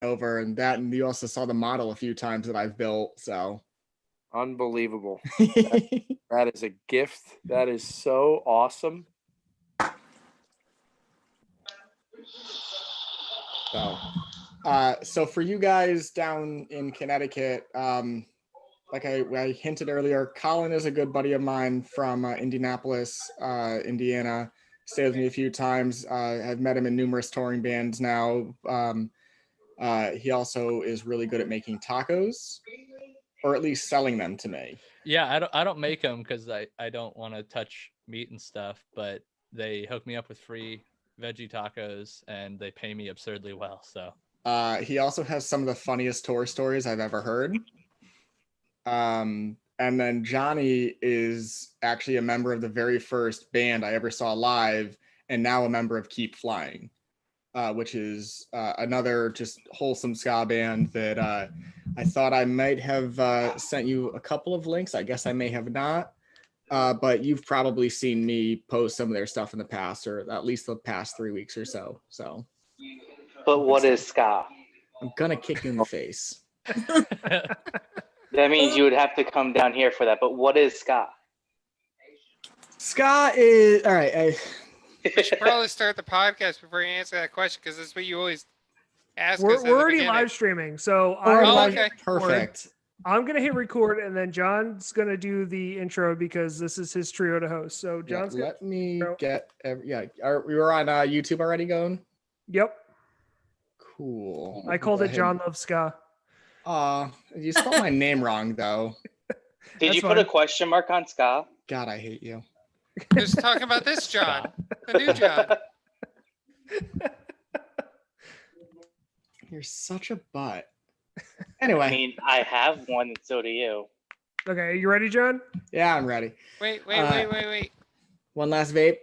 over, and you also saw the model a few times that I've built. So unbelievable. That is a gift. That is so awesome. So for you guys down in Connecticut, like I hinted earlier, Colin is a good buddy of mine from Indianapolis, Indiana. Stayed with me a few times. I've met him in numerous touring bands now. He also is really good at making tacos, or at least selling them to me. Yeah, I don't make them because I don't want to touch meat and stuff, but they hook me up with free veggie tacos and they pay me absurdly well. So he also has some of the funniest tour stories I've ever heard. And then Johnny is actually a member of the very first band I ever saw live, and now a member of Keep Flying, which is another just wholesome ska band that I thought I might have sent you a couple of links. I guess I may have not, but you've probably seen me post some of their stuff in the past, or at least the past 3 weeks or so. So, but what is ska? I'm gonna kick you in the face. That means you would have to come down here for that. But what is ska? Ska is all right. We should probably start the podcast before you answer that question, because that's what you always ask us. We're at the already beginning. live streaming, so okay. Perfect. I'm gonna hit record, and then John's gonna do the intro because this is his trio to host. So John's let me get we were on YouTube already going. Yep. Cool. I called it John Loves Ska. You spelled my name wrong though. Did you put a question mark on ska? God, I hate you. Just talking about this John, the new John. You're such a butt. Anyway. I mean, I have one, and so do you. Okay, are you ready, John? Yeah, I'm ready. Wait. One last vape.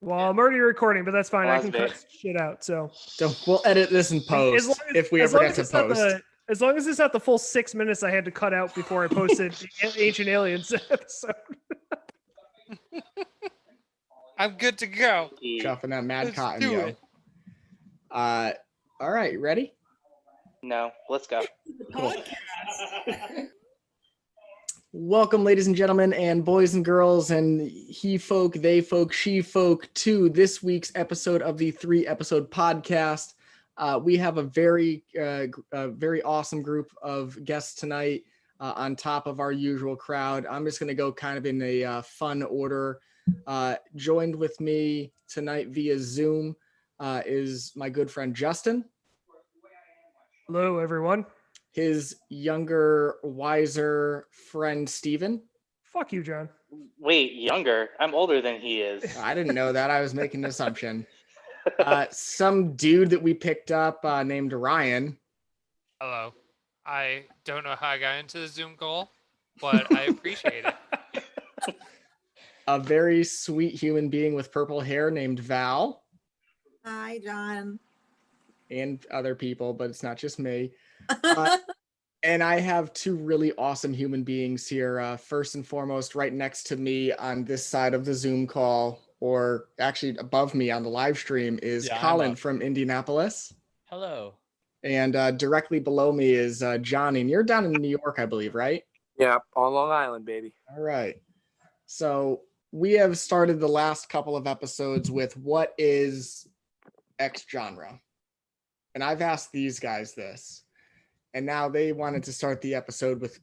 Well, I'm already recording, but that's fine. I can cut shit out. So we'll edit this in post if we ever get to post. As long as it's not the full 6 minutes I had to cut out before I posted the Ancient Aliens episode. I'm good to go. Chuffing that mad Let's cotton, do yo. it. All right, ready? No, let's go. Cool. Welcome, ladies and gentlemen, and boys and girls, and he folk, they folk, she folk, to this week's episode of the 3-episode podcast. We have a very awesome group of guests tonight on top of our usual crowd. I'm just going to go kind of in a fun order. Joined with me tonight via Zoom is my good friend Justin. Hello, everyone. His younger, wiser friend Steven. Fuck you, John. Wait, younger? I'm older than he is. I didn't know that. I was making an assumption. Some dude that we picked up named Ryan. Hello. I don't know how I got into the Zoom call, but I appreciate it. A very sweet human being with purple hair named Val. Hi, John. And other people, but it's not just me. And I have two really awesome human beings here. First and foremost, right next to me on this side of the Zoom call, or actually above me on the live stream, is Colin from Indianapolis. Hello. And directly below me is Johnny. And you're down in New York, I believe, right? Yeah, on Long Island, baby. All right. So we have started the last couple of episodes with what is X genre? And I've asked these guys this. And now they wanted to start the episode with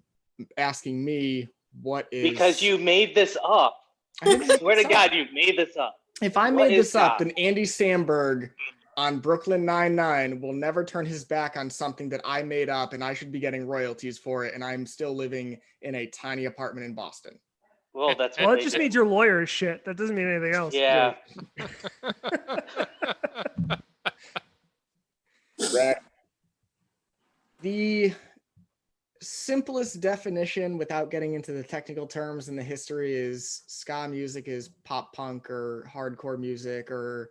asking me what is... Because you made this up. I swear to God, you made this up. If I made this up, then Andy Samberg on Brooklyn Nine-Nine will never turn his back on something that I made up, and I should be getting royalties for it, and I'm still living in a tiny apartment in Boston. Well, that's well, it just means your lawyer is shit. That doesn't mean anything else. Yeah. Right. The simplest definition, without getting into the technical terms and the history, is ska music is pop punk or hardcore music or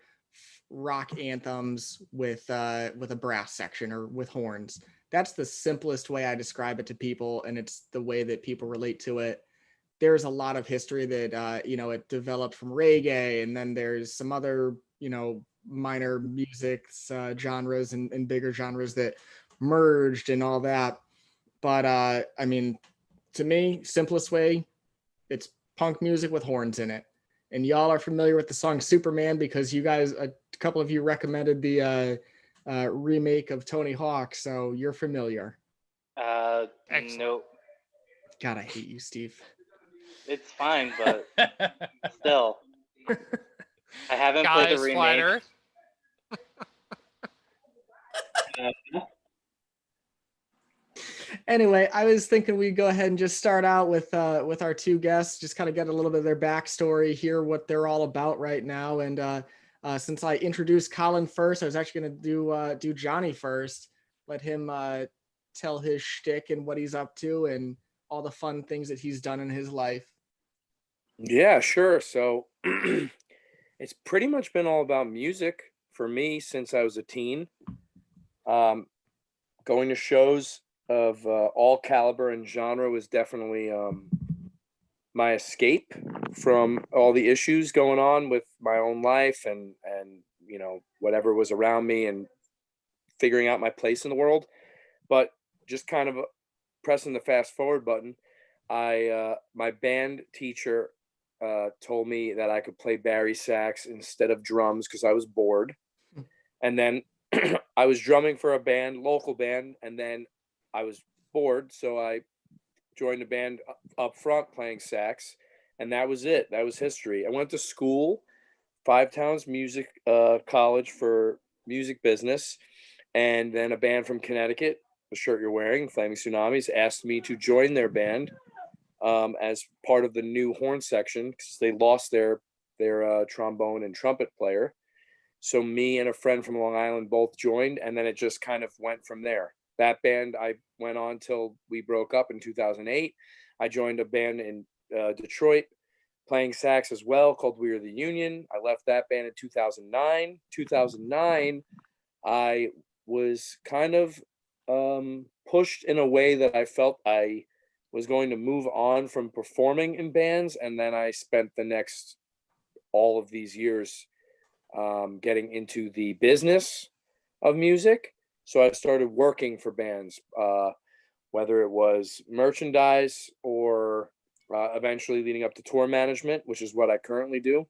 rock anthems with a brass section or with horns. That's the simplest way I describe it to people, and it's the way that people relate to it. There's a lot of history that it developed from reggae, and then there's some other minor music genres and bigger genres that merged and all that. But I mean, to me, simplest way, it's punk music with horns in it. And y'all are familiar with the song Superman because you guys, a couple of you recommended the remake of Tony Hawk, so you're familiar. Excellent. Nope. God, I hate you, Steve. It's fine, but still, I haven't played the Guys, remake. Flat Earth. Anyway, I was thinking we'd go ahead and just start out with our two guests, just kind of get a little bit of their backstory, hear what they're all about right now. And since I introduced Colin first, I was actually going to do Johnny first. Let him tell his shtick and what he's up to and all the fun things that he's done in his life. Yeah, sure. So it's pretty much been all about music for me since I was a teen. Going to shows of all caliber and genre was definitely my escape from all the issues going on with my own life and you know, whatever was around me and figuring out my place in the world. But just kind of pressing the fast forward button, my band teacher told me that I could play bari sax instead of drums because I was bored. And then I was drumming for a band, local band, and then I was bored, so I joined a band up front playing sax, and that was it. That was history. I went to school, Five Towns Music College for music business, and then a band from Connecticut, the shirt you're wearing, Flaming Tsunamis, asked me to join their band as part of the new horn section because they lost their trombone and trumpet player. So me and a friend from Long Island both joined, and then it just kind of went from there. That band I went on till we broke up in 2008. I joined a band in Detroit playing sax as well called We Are the Union. I left that band in 2009. 2009, I was kind of pushed in a way that I felt I was going to move on from performing in bands. And then I spent the next all of these years getting into the business of music. So I started working for bands, whether it was merchandise or eventually leading up to tour management, which is what I currently do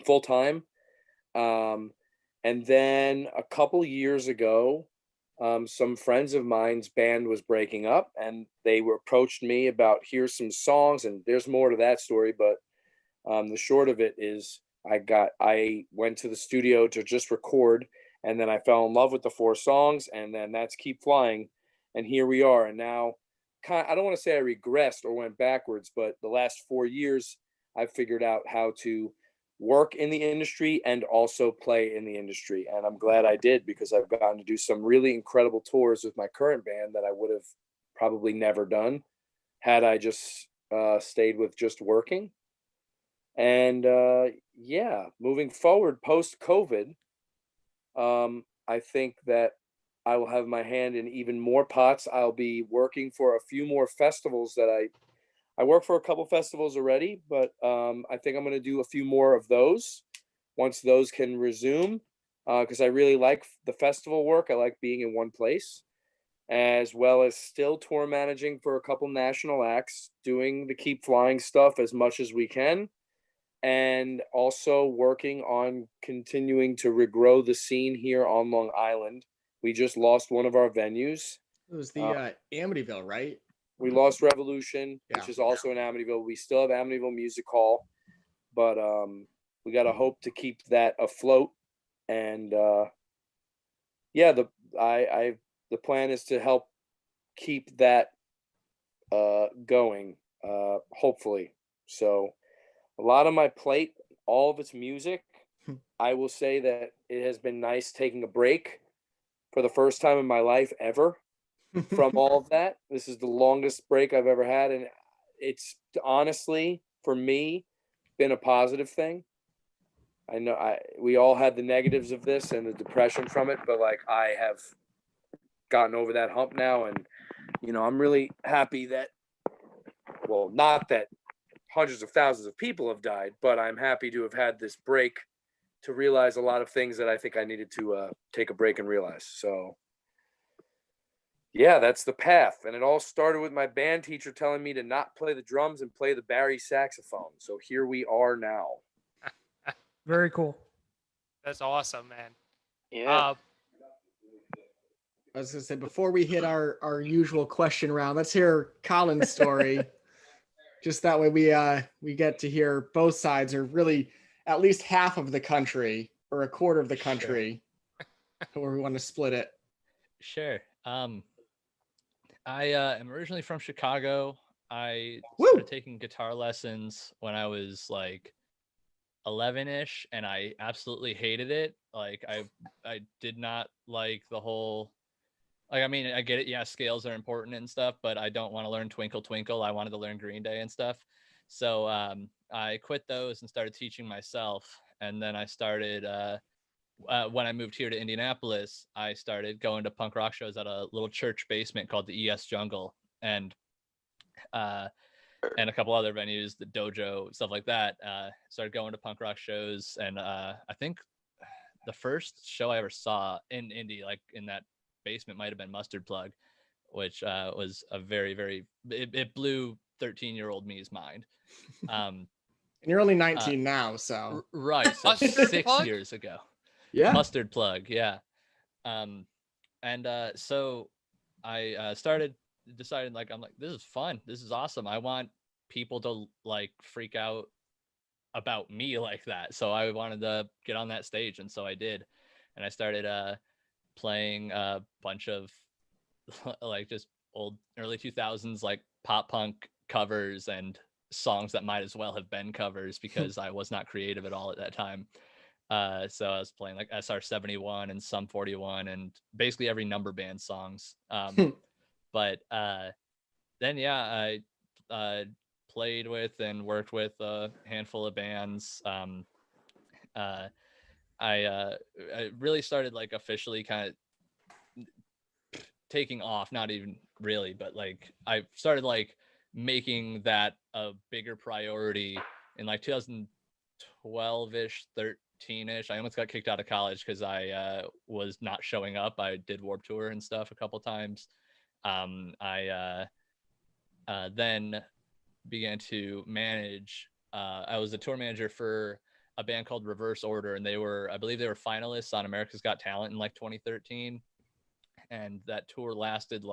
full time. And then a couple years ago, some friends of mine's band was breaking up and they approached me about here's some songs, and there's more to that story. But the short of it is I went to the studio to just record, and then I fell in love with the 4 songs, and then that's Keep Flying. And here we are. And now I don't want to say I regressed or went backwards, but the last 4 years, I've figured out how to work in the industry and also play in the industry. And I'm glad I did because I've gotten to do some really incredible tours with my current band that I would have probably never done had I just stayed with just working. And yeah, moving forward post-COVID, I think that I will have my hand in even more pots. I'll be working for a few more festivals that I work for a couple festivals already, but I think I'm going to do a few more of those once those can resume because I really like the festival work. I like being in one place, as well as still tour managing for a couple national acts, doing the Keep Flying stuff as much as we can, and also working on continuing to regrow the scene here on Long Island. We just lost one of our venues. It was the Amityville, right? We lost Revolution, Yeah. which is also in Amityville. We still have Amityville Music Hall, but we got to hope to keep that afloat. And yeah, the plan is to help keep that going, hopefully. So a lot on my plate, all of it's music. I will say that it has been nice taking a break for the first time in my life ever from all of that. This is the longest break I've ever had, and it's honestly, for me, been a positive thing. I know we all had the negatives of this and the depression from it, but like I have gotten over that hump now, and you know, I'm really happy that, well, not that hundreds of thousands of people have died, but I'm happy to have had this break to realize a lot of things that I think I needed to take a break and realize. So Yeah, that's the path. And it all started with my band teacher telling me to not play the drums and play the Barry saxophone. So here we are now. Very cool. That's awesome, man. Yeah. I was gonna say, before we hit our usual question round, let's hear Colin's story. Just that way we get to hear both sides, or really at least half of the country or a quarter of the country, where we want to split it. Sure. I am originally from Chicago. I Woo! started taking guitar lessons when I was like 11-ish, and I absolutely hated it. Like I did not like the whole, like, I mean, I get it. Yeah, scales are important and stuff, but I don't want to learn Twinkle Twinkle. I wanted to learn Green Day and stuff. So I quit those and started teaching myself. And then I started, when I moved here to Indianapolis, I started going to punk rock shows at a little church basement called the ES Jungle, and a couple other venues, the Dojo, stuff like that. Started going to punk rock shows, and I think the first show I ever saw in Indy, like in that basement, might have been Mustard Plug, which was a very, very, it blew 13-year-old me's mind. And you're only 19 now, so Right, so Mustard 6 Plug? years ago. yeah. Mustard Plug, yeah. So I decided, like, I'm like, this is fun, this is awesome, I want people to like freak out about me like that. So I wanted to get on that stage, and so I did. And I started playing a bunch of like just old early 2000s like pop punk covers and songs that might as well have been covers, because I was not creative at all at that time. So I was playing like SR-71 and Sum 41 and basically every number band songs. But then yeah, I played with and worked with a handful of bands. I really started like officially kind of taking off, not even really, but like I started like making that a bigger priority in like 2012-ish, 13-ish. I almost got kicked out of college because I was not showing up. I did Warped Tour and stuff a couple times. I then began to manage. I was a tour manager for a band called Reverse Order, and I believe they were finalists on America's Got Talent in like 2013. And that tour lasted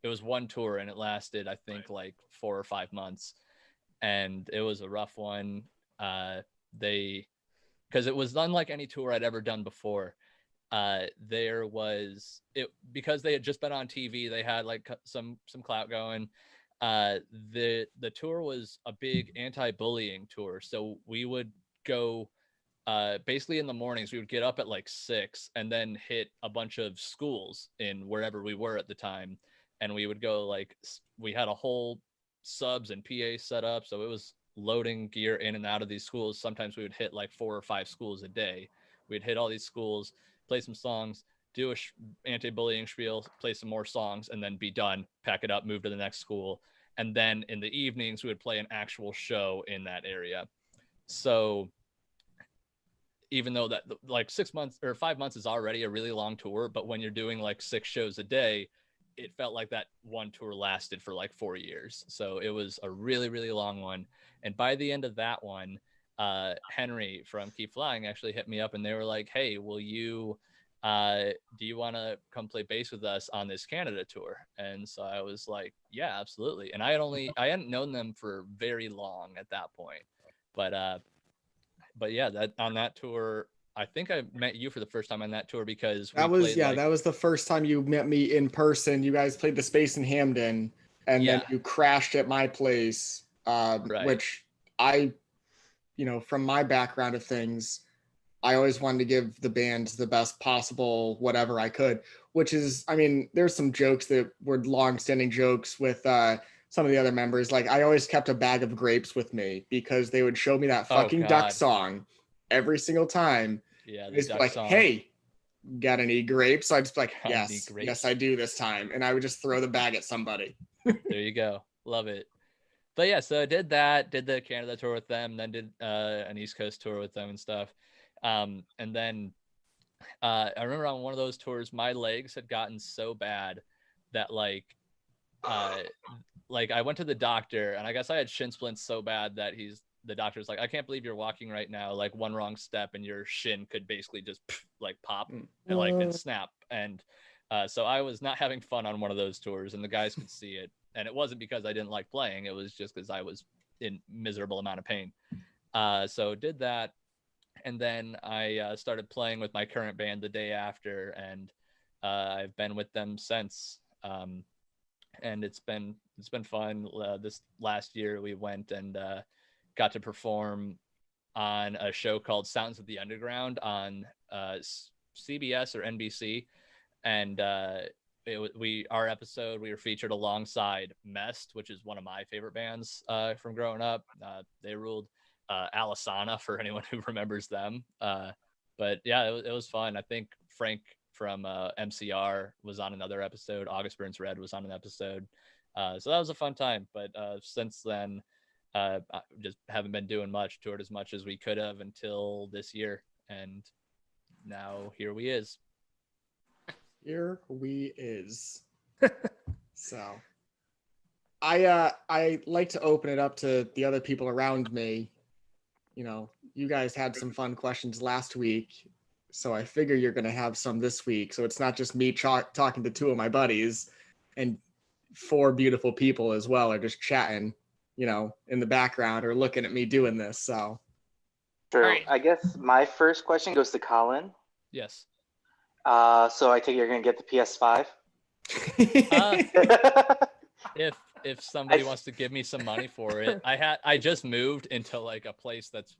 it was one tour, and it lasted, I think, like 4 or 5 months. And it was a rough one. Because it was unlike any tour I'd ever done before. Because they had just been on TV, they had like some clout going. The tour was a big anti-bullying tour, so we would go basically in the mornings. We would get up at like 6 and then hit a bunch of schools in wherever we were at the time, and we would go we had a whole subs and PA set up, so it was loading gear in and out of these schools. Sometimes we would hit like 4 or 5 schools a day. We'd hit all these schools, play some songs, do a anti-bullying spiel, play some more songs, and then be done, pack it up, move to the next school. And then in the evenings, we would play an actual show in that area. So even though that like 6 months or 5 months is already a really long tour, but when you're doing like 6 shows a day, it felt like that one tour lasted for like 4 years. So it was a really, really long one. And by the end of that one, Henry from Keep Flying actually hit me up, and they were like, hey, do you want to come play bass with us on this Canada tour? And so I was like, yeah, absolutely. And I hadn't known them for very long at that point, but yeah, that on that tour, I think I met you for the first time on that tour, because that was the first time you met me in person. You guys played the Space in Hamden, and then you crashed at my place, right. Which I, from my background of things, I always wanted to give the band the best possible whatever I could, which is, I mean, there's some jokes that were long-standing jokes with some of the other members. Like, I always kept a bag of grapes with me because they would show me that fucking Duck song every single time. Yeah, it's like, song. Hey, got any grapes? So I'd just be like, yes, I do this time. And I would just throw the bag at somebody. There you go. Love it. But yeah, so I did the Canada tour with them, then did an East Coast tour with them and stuff. And then I remember on one of those tours, my legs had gotten so bad that like I went to the doctor, and I guess I had shin splints so bad that the doctor's like, I can't believe you're walking right now. Like one wrong step and your shin could basically just like pop and snap. And so I was not having fun on one of those tours, and the guys could see it. And it wasn't because I didn't like playing. It was just because I was in miserable amount of pain. So did that. And then I started playing with my current band the day after, and I've been with them since. And it's been fun. This last year we went and got to perform on a show called Sounds of the Underground on CBS or NBC, and our episode, we were featured alongside Mest, which is one of my favorite bands from growing up. They ruled. Alisana, for anyone who remembers them. But yeah, it was fun. I think Frank from MCR was on another episode. August Burns Red was on an episode. So that was a fun time. But since then, I just haven't been doing much, toured as much as we could have until this year. And now here we is. Here we is. So I like to open it up to the other people around me. You know, you guys had some fun questions last week, so I figure you're going to have some this week. So it's not just me talking to two of my buddies, and four beautiful people as well are just chatting, you know, in the background or looking at me doing this. So True. Alright. I guess my first question goes to Colin. Yes. So I take it you're gonna get the PS5. If somebody wants to give me some money for it. I just moved into like a place that's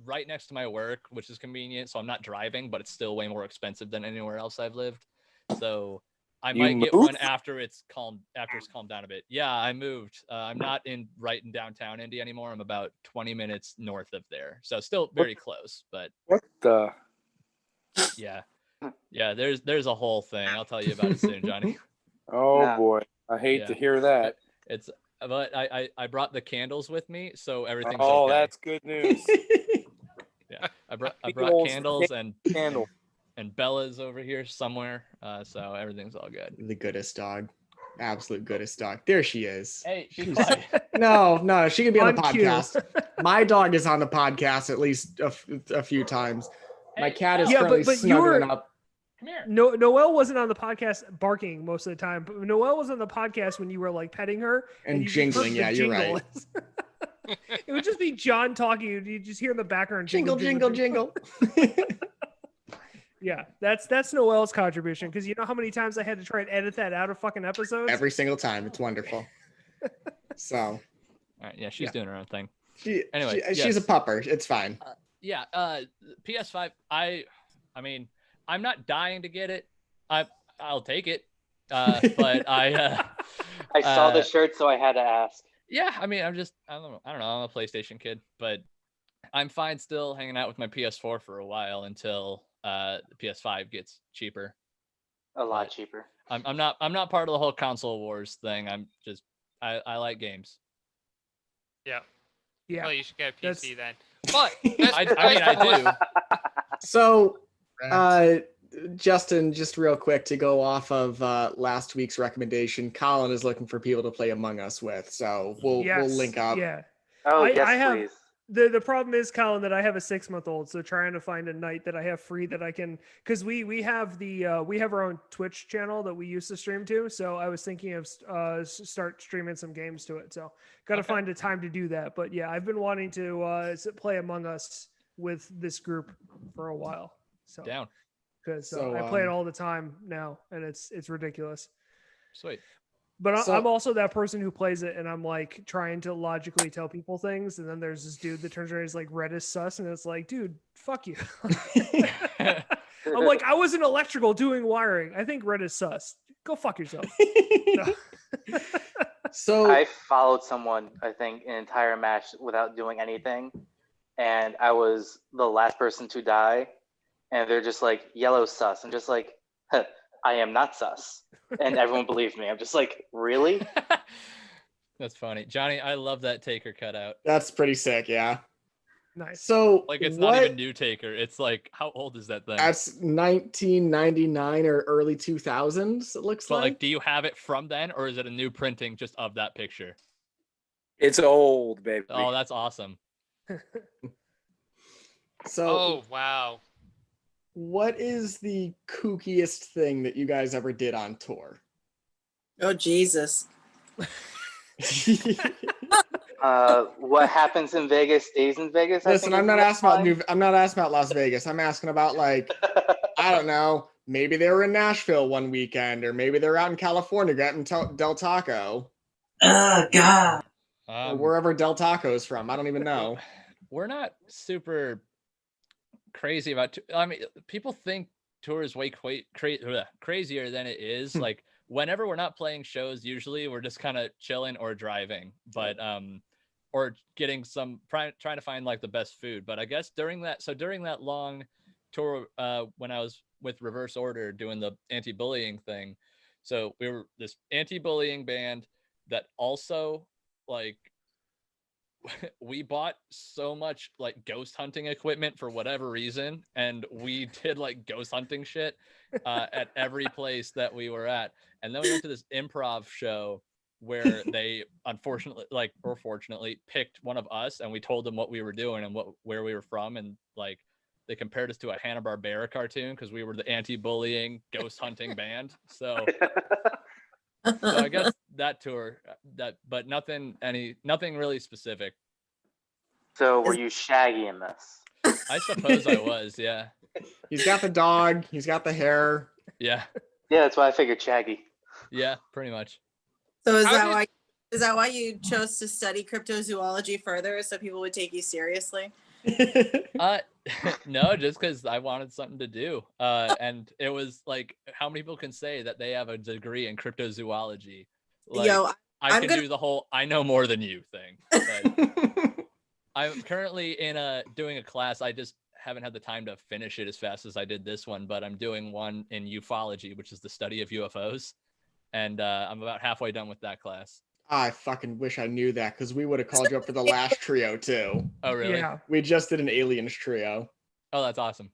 right next to my work, which is convenient, so I'm not driving, but it's still way more expensive than anywhere else I've lived. So I might get one after it's calmed down a bit. Yeah, I moved. I'm not right in downtown Indy anymore. I'm about 20 minutes north of there, so still very close. But What the? yeah, there's a whole thing. I'll tell you about it soon, Johnny. Oh Yeah. boy, I hate to hear that. But I brought the candles with me, so everything's Oh, okay. that's good news. Yeah, I brought Candles, candles and Candle. Bella's over here somewhere, so everything's all good. The goodest dog. Absolute goodest dog. There she is. Hey, she's quiet. No, she can be on the On cue. podcast. My dog is on the podcast at least a few times. My Hey, cat is Yeah, currently but you snuggling were- up. Come here. Noelle wasn't on the podcast barking most of the time, but Noelle was on the podcast when you were like petting her And you just jingling, heard yeah, the you're jingle. It would just be John talking. You just hear in the background Jingle, jingle, jingle. Yeah, that's Noelle's contribution, because you know how many times I had to try and edit that out of fucking episodes. Every single time. It's wonderful. So All right, yeah, she's Yeah. doing her own thing. anyway, Anyway, she's a yes. pupper. It's fine. Yeah, PS5. I mean, I'm not dying to get it. I'll take it. But I saw the shirt, so I had to ask. yeah, I mean, I don't know. I'm a PlayStation kid, but I'm fine still hanging out with my PS4 for a while until the PS5 gets cheaper. A lot But- cheaper. I'm not part of the whole console wars thing. I like games. Yeah. Yeah. Well, you should get a That's- PC then. But I do. So Justin, just real quick to go off of last week's recommendation, Colin is looking for people to play Among Us with. So we'll link up. Yeah. Oh, I yes, have- please. The problem is, Colin, that I have a 6-month-old, so trying to find a night that I have free that I can, because we have we have our own Twitch channel that we used to stream to. So I was thinking of start streaming some games to it. So got to Okay. find a time to do that. But yeah, I've been wanting to play Among Us with this group for a while. So Down. because So, I play it all the time now, and it's ridiculous. Sweet. But So- I'm also that person who plays it, and I'm like trying to logically tell people things, and then there's this dude that turns around, he's like, "Red is sus," and it's like, dude, fuck you. I'm like, I was in electrical doing wiring. I think red is sus. Go fuck yourself. So I followed someone, I think, an entire match without doing anything, and I was the last person to die, and they're just like, yellow sus. I'm just like, huh, I am not sus. And everyone believed me. I'm just like, really? That's funny. Johnny, I love that Taker cutout. that's pretty sick. Yeah. Nice. So Like it's what, not even new taker. It's like, how old is that thing? that's 1999 or early 2000s, it looks But like. like, do you have it from then, or is it a new printing just of that picture? It's old, baby. Oh, that's awesome. So Oh wow. what is the kookiest thing that you guys ever did on tour? Oh, Jesus. What happens in Vegas stays in Vegas. I Listen, think I'm is not the asking about line. I'm not asking about Las Vegas. I'm asking about, like, I don't know, maybe they were in Nashville one weekend, or maybe they're out in California getting Del Taco, Oh, God. or wherever Del Taco's from. I don't even know. We're not super crazy about. I mean, people think tour is way crazier than it is. Like whenever we're not playing shows, usually we're just kind of chilling or driving, but or getting some trying to find like the best food. But I guess during that long tour, when I was with Reverse Order doing the anti-bullying thing, so we were this anti-bullying band that also like we bought so much like ghost hunting equipment for whatever reason, and we did like ghost hunting shit at every place that we were at. And then we went to this improv show where they fortunately picked one of us, and we told them what we were doing and where we were from, and like they compared us to a Hanna-Barbera cartoon because we were the anti-bullying ghost hunting band. So I guess that tour, but nothing really specific. So were you Shaggy in this? I suppose I was, yeah. He's got the dog. He's got the hair. Yeah, Yeah, that's why I figured Shaggy. yeah, pretty much. So is How that did- why? Is that why you chose to study cryptozoology further, so people would take you seriously? No, just because I wanted something to do. And it was like, how many people can say that they have a degree in cryptozoology? Like, Yo, I I'm can gonna- do the whole "I know more than you" thing. But I'm currently doing a class. I just haven't had the time to finish it as fast as I did this one, but I'm doing one in ufology, which is the study of UFOs, and I'm about halfway done with that class. I fucking wish I knew that, because we would have called you up for the last trio too. Oh, really? Yeah. We just did an aliens trio. Oh, that's awesome.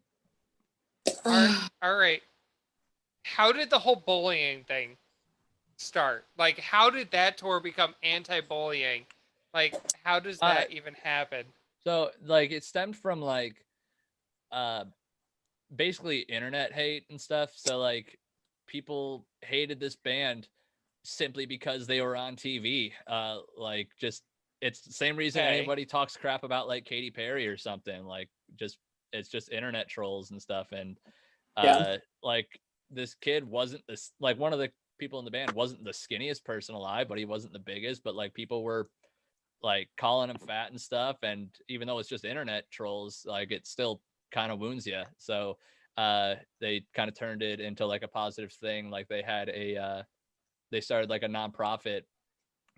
All right. How did the whole bullying thing start? Like, how did that tour become anti-bullying? Like, how does that even happen? So, like, it stemmed from like, basically internet hate and stuff. So, like, people hated this band simply because they were on TV. Like, just it's the same reason Okay. anybody talks crap about like Katy Perry or something. Like, it's just internet trolls and stuff. And like this kid wasn't this, like, one of the people in the band wasn't the skinniest person alive, but he wasn't the biggest. But like people were like calling him fat and stuff. And even though it's just internet trolls, like it still kind of wounds you. So they kind of turned it into like a positive thing. Like they started like a nonprofit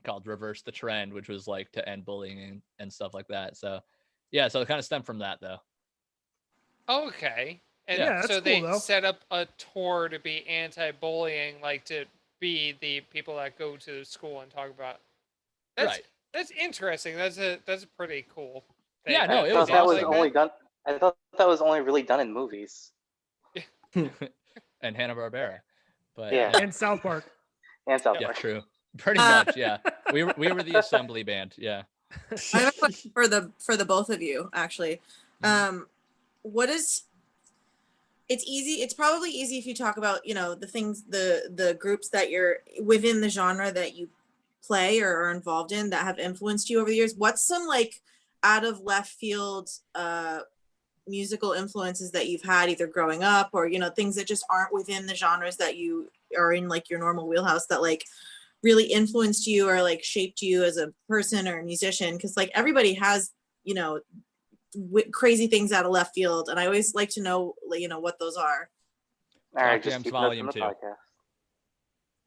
called Reverse the Trend, which was like to end bullying and stuff like that. So yeah, so it kind of stemmed from that though. Okay. And Yeah, that's so cool, they though. set up a tour to be anti-bullying, like to be the people that go to the school and talk about. Right. That's interesting. That's a pretty cool thing. Yeah, no, I it thought was that was awesome. only done. I thought that was only really done in movies. And Hanna-Barbera. But Yeah. And South Park. And South yeah, Park. true. Pretty much, yeah. We were the assembly band, yeah. I have a question for the both of you, actually. What is? It's easy. It's probably easy if you talk about, the things, the groups that you're within the genre that you play or are involved in that have influenced you over the years. What's some like out of left field musical influences that you've had either growing up or things that just aren't within the genres that you are in, like your normal wheelhouse, that like really influenced you or like shaped you as a person or a musician? Because like everybody has crazy things out of left field, and I always like to know what those are. All right, Jock just Jams keep it up Volume in the 2.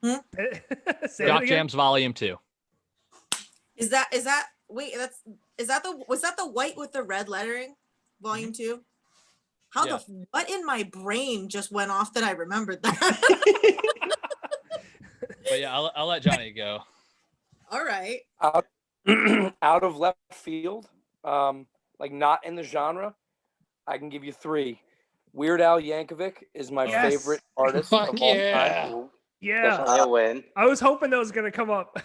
podcast. Say it Jock again. Jams Volume 2. Is that wait, was that the white with the red lettering, volume 2? How Yeah. what in my brain just went off that I remembered that? But yeah, I'll let Johnny go. All right. Out of left field. like not in the genre, I can give you 3. Weird Al Yankovic is my Yes. favorite artist Fuck of all yeah. time. Ooh, Yeah, definitely a win. I was hoping that was gonna come up.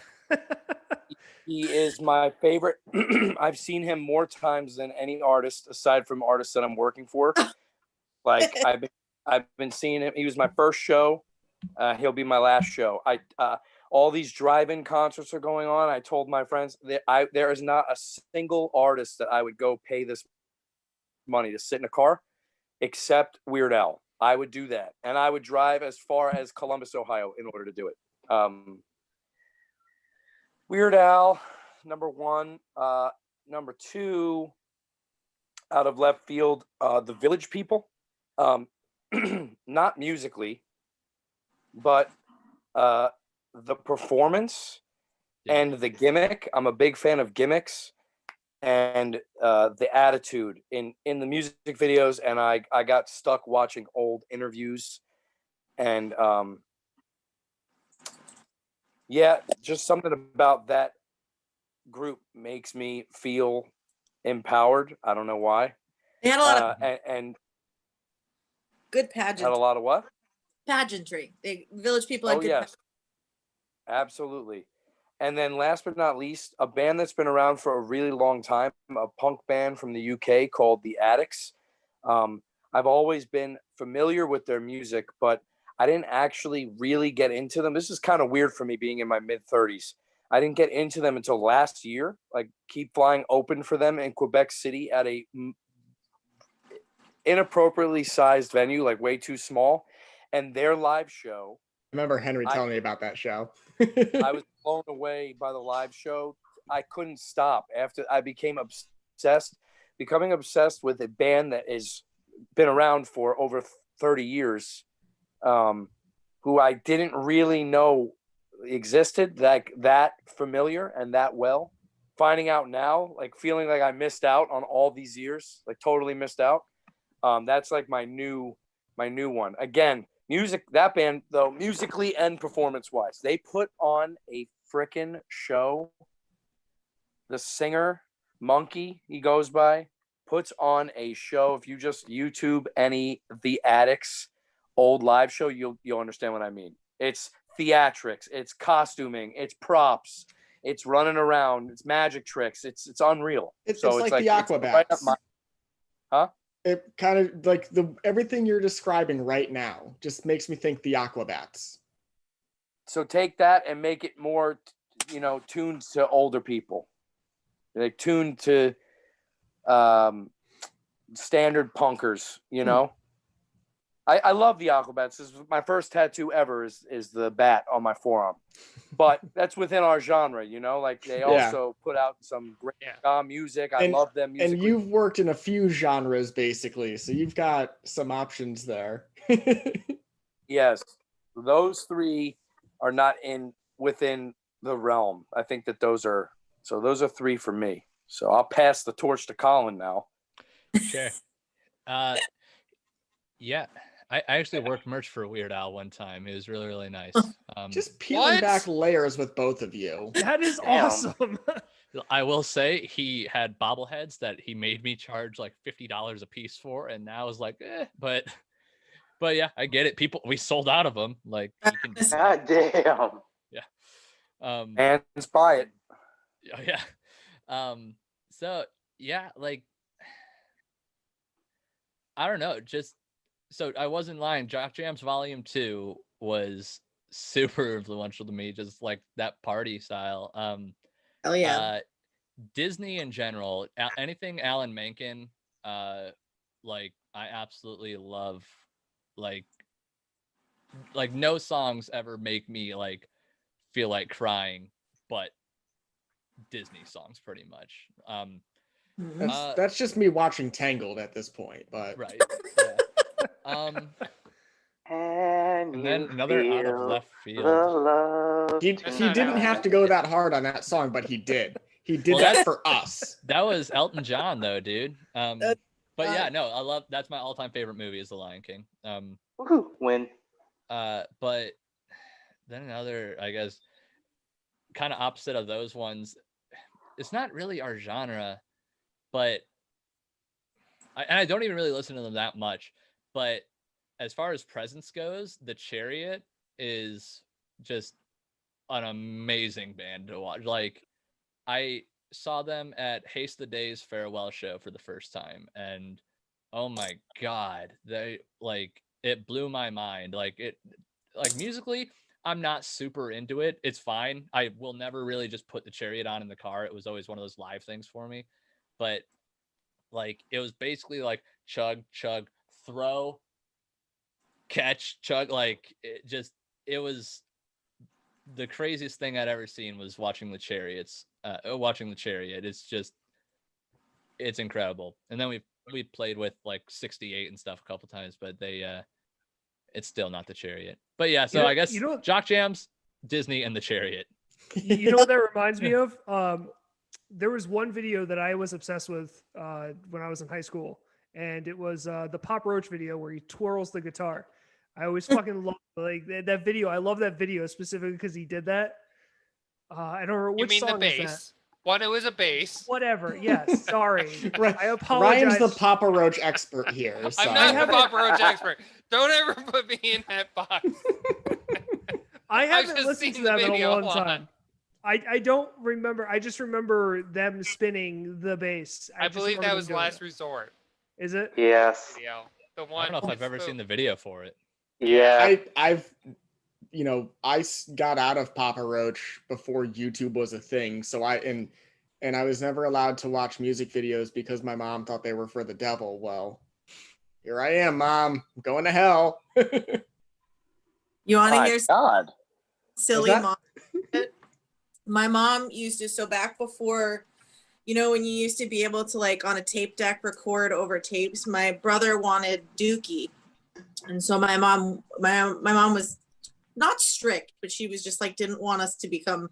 He is my favorite. I've seen him more times than any artist aside from artists that I'm working for. Like I've been seeing him. He was my first show. He'll be my last show. All these drive-in concerts are going on. I told my friends that there is not a single artist that I would go pay this money to sit in a car except Weird Al. I would do that, and I would drive as far as Columbus, Ohio, in order to do it. Weird Al, number 1. Number 2, out of left field, the Village People. Not musically, but the performance and the gimmick. I'm a big fan of gimmicks and the attitude in the music videos. And I got stuck watching old interviews and yeah, just something about that group makes me feel empowered. I don't know why. They had a lot of And good had a pageant lot of what? pageantry. They Village People had Oh good yes, absolutely. And then last but not least, a band that's been around for a really long time, a punk band from the UK called The Addicts. I've always been familiar with their music, but I didn't actually really get into them. This is kind of weird for me being in my mid-30s. I didn't get into them until last year. Like Keep Flying opened for them in Quebec City at a inappropriately sized venue, like way too small. And their live show, I remember Henry telling me about that show. I was blown away by the live show. I couldn't stop after I became obsessed, becoming obsessed with a band that has been around for over 30 years, who I didn't really know existed like that familiar and that well. Finding out now, like feeling like I missed out on all these years, like totally missed out. That's like my new one. Again, music, that band though, musically and performance wise, they put on a freaking show. The singer, Monkey, he goes by, puts on a show. If you just YouTube any The Addicts old live show, you'll understand what I mean. It's theatrics, it's costuming, it's props, it's running around, it's magic tricks, it's unreal. It's like the Aquabats. Right up my, huh? It kind of like everything you're describing right now just makes me think the Aquabats. So take that and make it more, tuned to older people, like tuned to standard punkers. I love the Aquabats. This is my first tattoo ever. Is the bat on my forearm, but that's within our genre. Like they also put out some great music. I love them musically. And you've worked in a few genres basically, so you've got some options there. Yes, those 3 are not within the realm. I think that those are 3 for me. So I'll pass the torch to Colin now. Sure. Yeah. I actually worked merch for Weird Al one time. It was really, really nice. Just peeling What? back layers with both of you. That is Damn. awesome. I will say he had bobbleheads that he made me charge like $50 a piece for, and now is like, but yeah, I get it. We sold out of them. Like you can, God damn. And buy it. yeah. So yeah, like I don't know, just so I wasn't lying. Jock Jams Volume 2 was super influential to me, just like that party style. Oh yeah. Disney in general, anything Alan Menken, like I absolutely love. Like no songs ever make me like feel like crying, but Disney songs pretty much. That's just me watching Tangled at this point, but right. Yeah. And then another out of left field. He didn't have to go that hard on that song, but he did. He did that for us. That was Elton John though, dude. But yeah, no, that's my all-time favorite movie is The Lion King. Woohoo, win. But then another, I guess, kind of opposite of those ones. It's not really our genre, but and I don't even really listen to them that much, but as far as presence goes, the Chariot is just an amazing band to watch. Like, I saw them at Haste the Day's farewell show for the first time, and oh my god, they like it blew my mind. Like musically, I'm not super into it. It's fine. I will never really just put the Chariot on in the car. It was always one of those live things for me. But like it was basically like chug, chug, throw, catch, chug. Like it was the craziest thing I'd ever seen was watching the Chariot. It's incredible. And then we played with like 68 and stuff a couple times, but it's still not the Chariot. But yeah, so I guess Jock Jams, Disney, and the Chariot. You know what that reminds me of? There was one video that I was obsessed with when I was in high school, and it was the Pop Roach video where he twirls the guitar. I always fucking love like that video. I love that video specifically because he did that. I don't remember which song the bass. One, it was a bass. Whatever. Yes. Sorry. Right. I apologize. Ryan's the Papa Roach expert here. So. I'm not the Papa Roach expert. Don't ever put me in that box. I haven't listened to them in a long time. I don't remember. I just remember them spinning the bass. I believe that was Last Resort. Is it? Yes. The one. I don't know if I've ever seen the video for it. Yeah. I've I got out of Papa Roach before YouTube was a thing. So I was never allowed to watch music videos because my mom thought they were for the devil. Well, here I am, Mom. I'm going to hell. You want to hear God. Silly mom? My mom used to, so back before, when you used to be able to like on a tape deck record over tapes, my brother wanted Dookie. And so my mom was not strict, but she was just like, didn't want us to become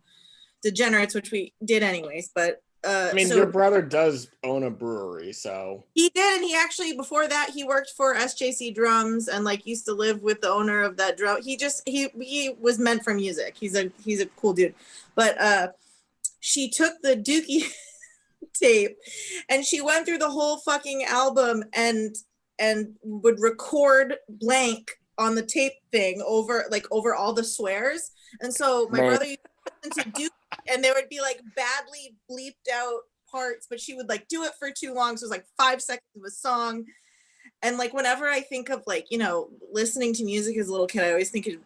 degenerates, which we did anyways. But your brother does own a brewery, so he did, and he actually before that he worked for SJC Drums and like used to live with the owner of that drum. He was meant for music. He's a cool dude. But she took the Dookie tape and she went through the whole fucking album and would record blank on the tape thing over all the swears. And so my brother used to listen to Dookie, and there would be like badly bleeped out parts, but she would like do it for too long. So it was like 5 seconds of a song. And like whenever I think of like, listening to music as a little kid, I always think of,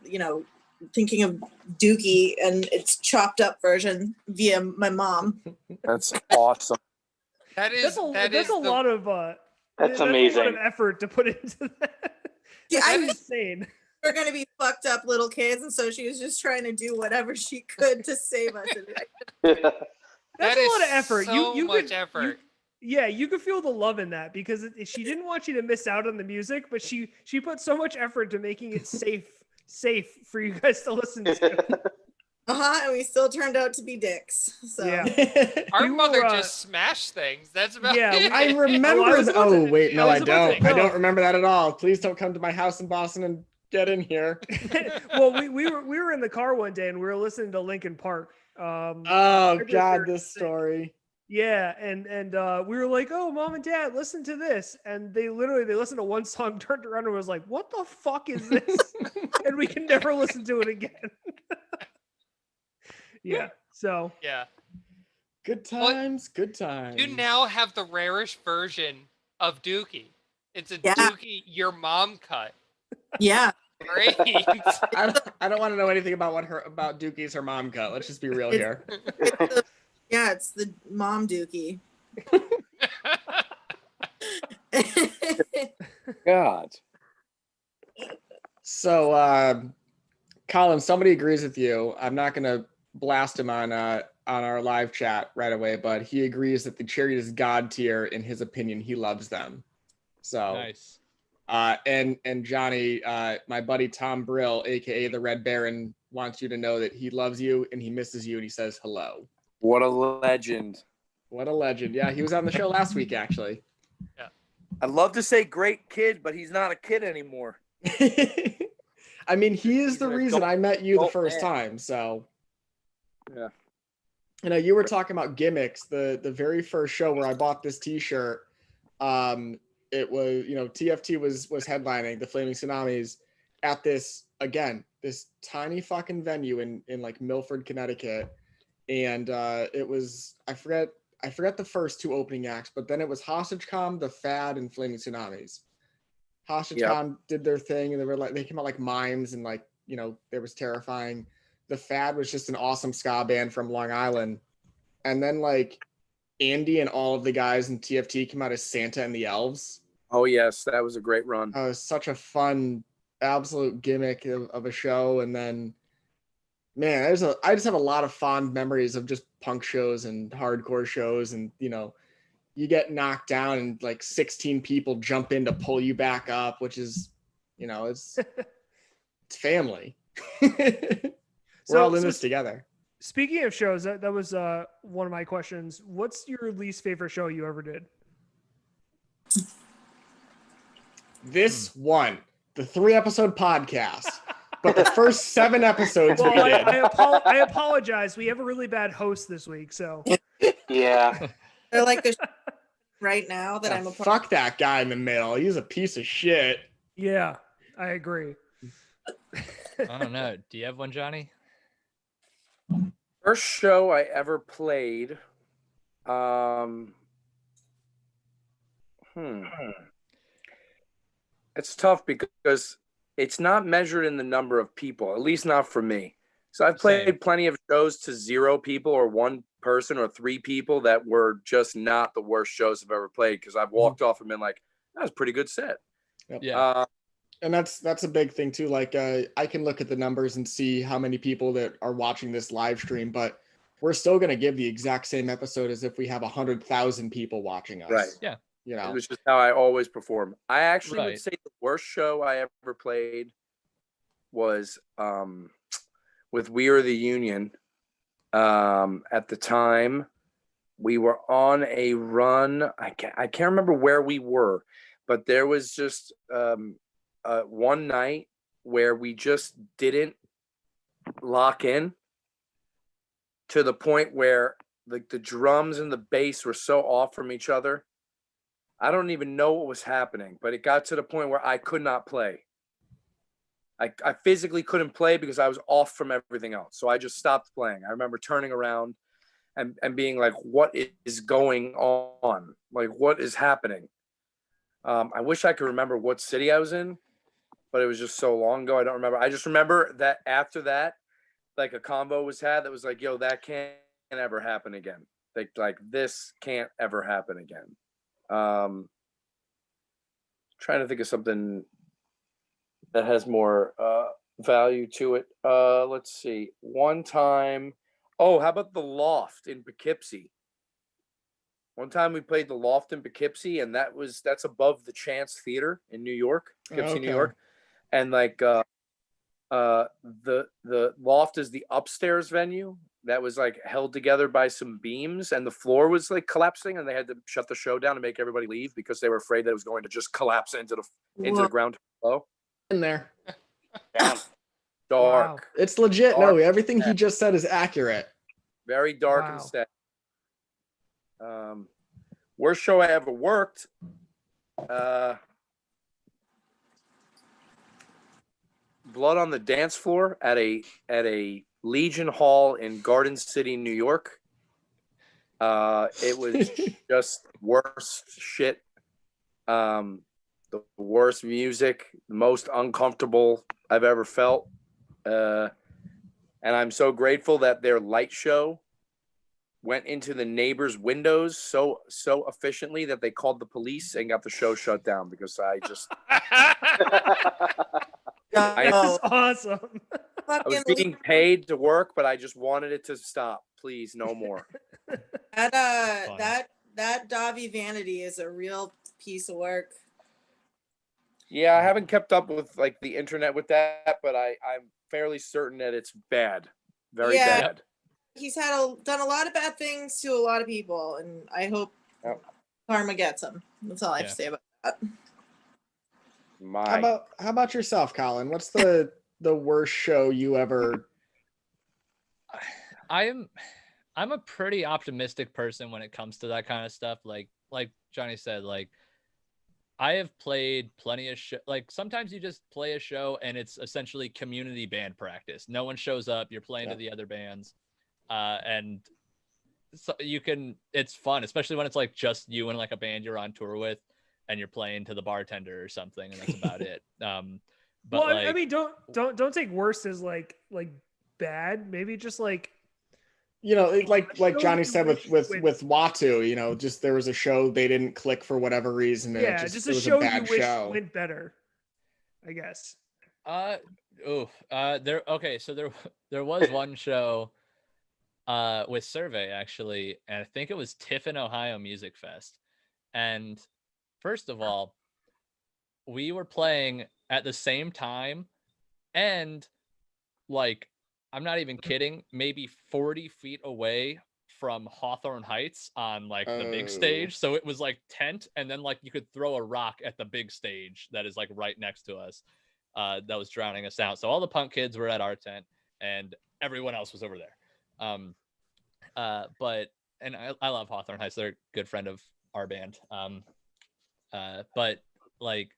thinking of Dookie and its chopped up version via my mom. That's awesome. That's a lot of that's amazing. A lot of effort to put into that. Yeah, I'm insane. We're gonna be fucked up little kids, and so she was just trying to do whatever she could to save us. That's a lot of effort. So much effort. You could feel the love in that because she didn't want you to miss out on the music, but she put so much effort to making it safe for you guys to listen to. And we still turned out to be dicks. So yeah. Our mother just smashed things. That's about it. I remember. I don't. No. I don't remember that at all. Please don't come to my house in Boston and get in here. Well, we were in the car one day and we were listening to Linkin Park. Oh God, this story. Yeah, and we were like, "Oh, Mom and Dad, listen to this," and they listened to one song, turned around and was like, "What the fuck is this?" And we can never listen to it again. Yeah. So. Yeah. Good times. Good times. You now have the rarest version of Dookie. It's a Yeah. Dookie your mom cut. Yeah. Great. I don't want to know anything about about Dookie's her mom cut. Let's just be real here. It's the mom Dookie. God. So, Colin, somebody agrees with you. I'm not gonna blast him on our live chat right away, but he agrees that the Chariot is God tier. In his opinion, he loves them. So Nice. And Johnny, my buddy Tom Brill, aka the Red Baron, wants you to know that he loves you and he misses you and he says hello. What a legend. What a legend. Yeah, he was on the show last week, actually. Yeah. I'd love to say great kid, but he's not a kid anymore. I mean, he is the He's an reason I met you the adult first man. time. So, Yeah. You were talking about gimmicks. The very first show where I bought this T-shirt, it was, TFT was headlining the Flaming Tsunamis at this tiny fucking venue in like Milford, Connecticut. And it was, I forget the first two opening acts, but then it was HostageCon, The Fad, and Flaming Tsunamis. HostageCon did their thing, and they came out like mimes, and like, there was Terrifying. The Fad was just an awesome ska band from Long Island. And then like Andy and all of the guys in TFT came out as Santa and the Elves. Oh yes, that was a great run. It was such a fun, absolute gimmick of a show. And then, man, I just have a lot of fond memories of just punk shows and hardcore shows, and you get knocked down and like 16 people jump in to pull you back up, which is, it's family. We're all in this together. Speaking of shows, that was one of my questions. What's your least favorite show you ever did? This one, the 3-episode podcast, but the first 7 episodes we did. I apologize. We have a really bad host this week, so. Yeah. They're like the right now that I'm a part. Fuck that guy in the middle. He's a piece of shit. Yeah, I agree. I don't know. Do you have one, Johnny? First show I ever played. It's tough because it's not measured in the number of people, at least not for me. So I've played plenty of shows to 0 people or 1 person or 3 people that were just not the worst shows I've ever played, because I've walked off and been like, that was a pretty good set. Yep. Yeah. And that's a big thing too. Like I can look at the numbers and see how many people that are watching this live stream, but we're still going to give the exact same episode as if we have 100,000 people watching us. Right. Yeah. Which is how I always perform. I actually Right. would say the worst show I ever played was with We Are the Union. At the time, we were on a run. I can't remember where we were, but there was just one night where we just didn't lock in, to the point where like the drums and the bass were so off from each other. I don't even know what was happening, but it got to the point where I could not play. I physically couldn't play because I was off from everything else. So I just stopped playing. I remember turning around and being like, what is going on? Like, what is happening? I wish I could remember what city I was in, but it was just so long ago. I don't remember. I just remember that after that, like a combo was had that was like, yo, that can't ever happen again. Like this can't ever happen again. Trying to think of something that has more value to it. Let's see. One time, how about the Loft in Poughkeepsie? One time we played the Loft in Poughkeepsie, and that's above the Chance Theater in New York, Poughkeepsie, New York. And like the Loft is the upstairs venue that was like held together by some beams, and the floor was like collapsing, and they had to shut the show down and make everybody leave because they were afraid that it was going to just collapse into the ground below. In there. Damn. Dark. Wow. It's legit. Dark. No, everything he just said is accurate. Very dark and sad. Worst show I ever worked. Blood on the Dance Floor at a Legion Hall in Garden City, New York. It was just worst shit. The worst music, the most uncomfortable I've ever felt. And I'm so grateful that their light show went into the neighbors' windows so efficiently that they called the police and got the show shut down, because I just That's awesome. I was being paid to work, but I just wanted it to stop. Please, no more. That Davi Vanity is a real piece of work. Yeah, I haven't kept up with like the internet with that, but I'm fairly certain that it's bad. Very bad. He's done a lot of bad things to a lot of people, and I hope karma gets him. That's all I have to say about that. How about yourself, Colin? What's the worst show you ever? I'm a pretty optimistic person when it comes to that kind of stuff. Like Johnny said, like I have played plenty of like sometimes you just play a show and it's essentially community band practice. No one shows up, you're playing to the other bands. And so it's fun, especially when it's like just you and like a band you're on tour with and you're playing to the bartender or something, and that's about it. But well, like, I mean, don't take worse as like bad. Maybe just like like Johnny shows said you with wish with Watu, just there was a show they didn't click for whatever reason, and yeah, just a it was show a you bad wish show. went better, I guess. so there was one show with Survey actually, and I think it was Tiffin Ohio Music Fest. And first of all, we were playing at the same time, and like, I'm not even kidding, maybe 40 feet away from Hawthorne Heights on like the big stage. So it was like tent, and then like you could throw a rock at the big stage that is like right next to us. That was drowning us out. So all the punk kids were at our tent, and everyone else was over there. But I love Hawthorne Heights. They're a good friend of our band. But like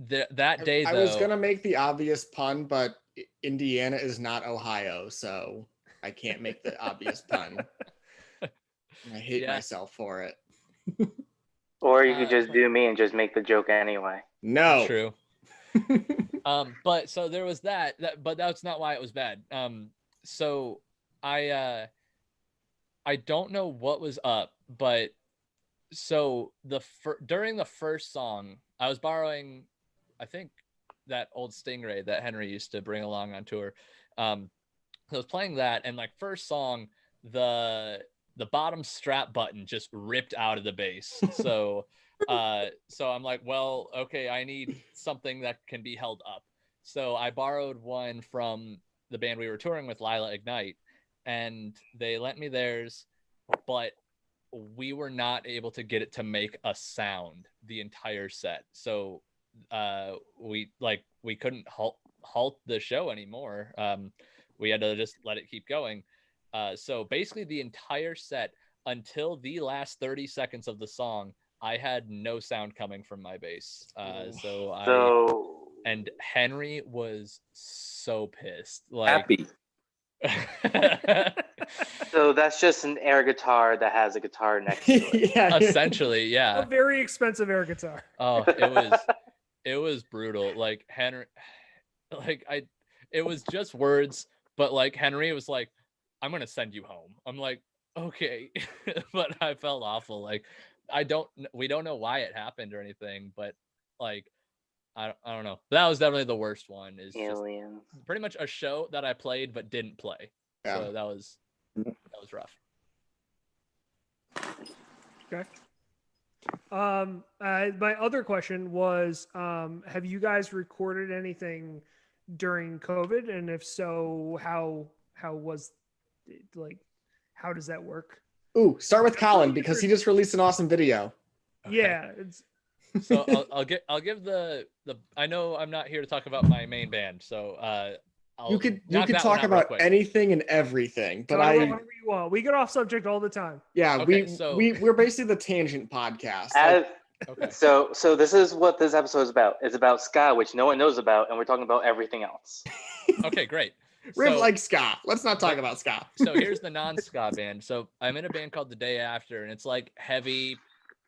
that day, I was gonna make the obvious pun, but Indiana is not Ohio, so I can't make the obvious pun. I hate myself for it. Or you could just do me and just make the joke anyway. No. True. But so there was that, but that's not why it was bad. So I don't know what was up, but so during the first song, I was borrowing, I think, that old Stingray that Henry used to bring along on tour. I was playing that, and like first song, the bottom strap button just ripped out of the bass. So I'm like, well, okay, I need something that can be held up. So I borrowed one from the band we were touring with, Lila Ignite, and they lent me theirs, but we were not able to get it to make a sound the entire set. So we couldn't halt the show anymore. We had to just let it keep going. So basically the entire set until the last 30 seconds of the song, I had no sound coming from my bass. And Henry was so pissed. Like, Happy. So that's just an air guitar that has a guitar next to it. Yeah. Essentially, yeah. A very expensive air guitar. Oh, it was brutal. Like Henry, it was just words, but like Henry was like, "I'm gonna send you home." I'm like, okay, but I felt awful. Like, we don't know why it happened or anything, but like, I don't know. That was definitely the worst one. Is just pretty much a show that I played but didn't play. Yeah. So that was rough. Okay. My other question was, have you guys recorded anything during COVID? And if so, how was it, like, how does that work? Ooh, start with Colin because he just released an awesome video. Okay. Yeah. So I'll give the I know I'm not here to talk about my main band, so you could talk about anything and everything, but whatever you want. We get off subject all the time. Yeah, okay, we're basically the tangent podcast. Okay. So this is what this episode is about. It's about ska, which no one knows about, and we're talking about everything else. Okay, great. Riff like ska. Let's not talk about ska. So here's the non-ska band. So I'm in a band called The Day After, and it's like heavy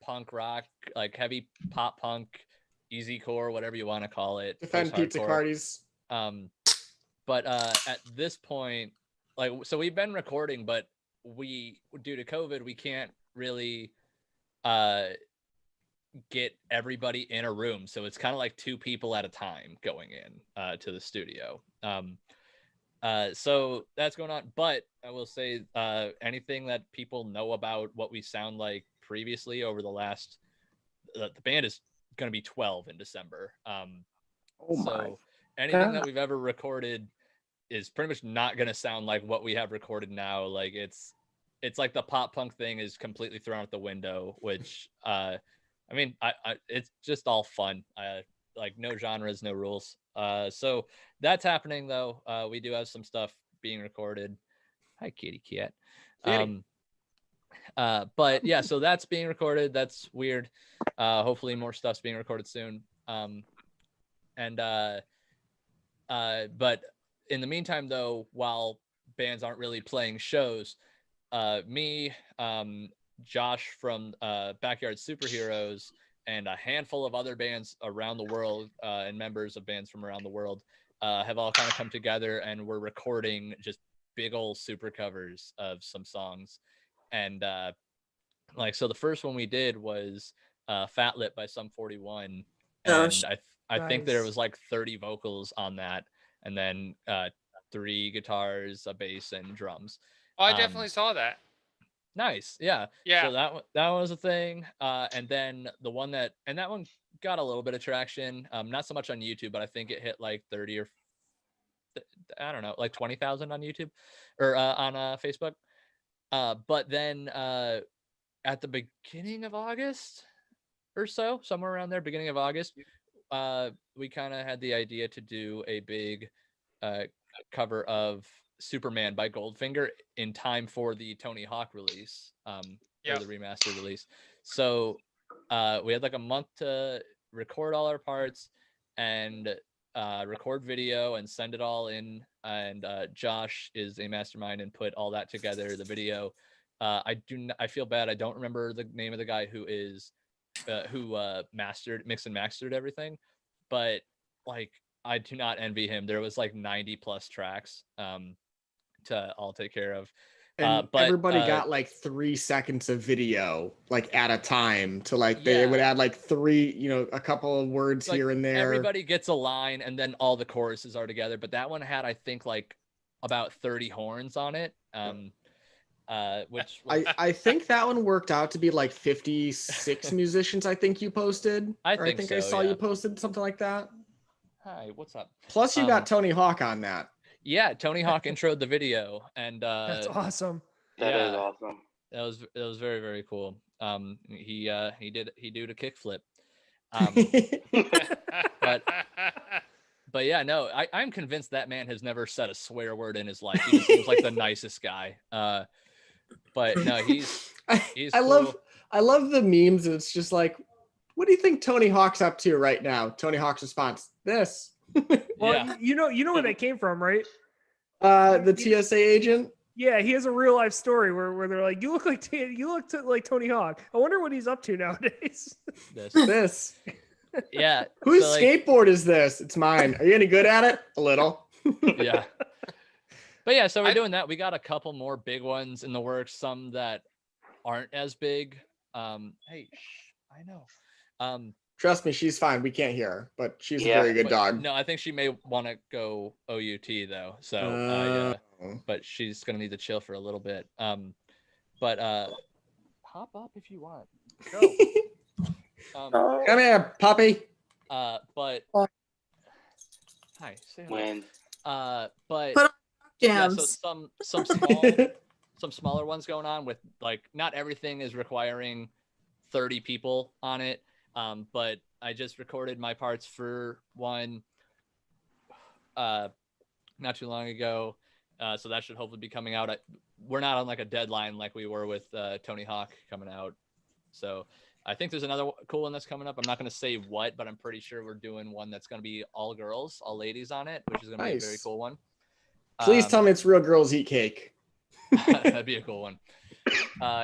punk rock, like heavy pop punk, easy core, whatever you want to call it. Defend pizza parties. But at this point, like, so we've been recording, but due to COVID, we can't really get everybody in a room. So it's kind of like 2 people at a time going in to the studio. So that's going on. But I will say anything that people know about what we sound like previously over the last, the band is going to be 12 in December. So anything that we've ever recorded is pretty much not going to sound like what we have recorded now. Like it's like the pop punk thing is completely thrown out the window, which I mean, it's just all fun. Like no genres, no rules. So that's happening though. We do have some stuff being recorded. Hi, kitty cat. But yeah, so that's being recorded. That's weird. Hopefully more stuff's being recorded soon. But in the meantime, though, while bands aren't really playing shows, me, Josh from Backyard Superheroes, and a handful of other bands around the world and members of bands from around the world have all kind of come together, and we're recording just big old super covers of some songs. And so the first one we did was Fat Lip by Sum 41. And I think there was like 30 vocals on that, and then 3 guitars, a bass, and drums. Oh, I definitely saw that. Nice. Yeah. Yeah. So that one was a thing. And then the one that one got a little bit of traction. Not so much on YouTube, but I think it hit like 30 or I don't know, like 20,000 on YouTube or on Facebook. But then at the beginning of August or so, somewhere around there, beginning of August, we kind of had the idea to do a big cover of Superman by Goldfinger in time for the Tony Hawk release, or the remastered release. So we had like a month to record all our parts and record video and send it all in. And Josh is a mastermind and put all that together, the video. I feel bad. I don't remember the name of the guy who mixed and mastered everything, but like I do not envy him. There was like 90 plus tracks to all take care of. And But everybody got like 3 seconds of video, like at a time, to like they would add like 3, a couple of words like here and there. Everybody gets a line, and then all the choruses are together. But that one had, I think, like about 30 horns on it. Which was... I think that one worked out to be like 56 musicians. I think you posted. I think I saw you posted something like that. Hi, what's up? Plus, you got Tony Hawk on that. Yeah, Tony Hawk introed the video, and that's awesome. That is awesome. That was very, very cool. He did a kickflip. But yeah, no, I'm convinced that man has never said a swear word in his life. He just seems like the nicest guy. But no, he's cool. I love the memes. It's just like, what do you think Tony Hawk's up to right now? Tony Hawk's response: this. Well, you know where that came from, right? The TSA agent. Yeah, he has a real life story where they're like, you look like Tony Hawk. I wonder what he's up to nowadays. This. Yeah. Whose skateboard is this? It's mine. Are you any good at it? A little. Yeah. But yeah, so we're doing that. We got a couple more big ones in the works, some that aren't as big. Hey, I know. Trust me, she's fine. We can't hear her, but she's a very good dog. No, I think she may want to go OUT though. So, but she's gonna need to chill for a little bit. But hop up if you want. Go. Come here, puppy. But hi. Say When. But Put on jams. Yeah, so some smaller ones going on with like not everything is requiring 30 people on it. But I just recorded my parts for one not too long ago. So that should hopefully be coming out. We're not on like a deadline like we were with Tony Hawk coming out. So I think there's another cool one that's coming up. I'm not going to say what, but I'm pretty sure we're doing one that's going to be all girls, all ladies on it, which is going to be a very cool one. Please tell me it's Real Girls Eat Cake. That'd be a cool one.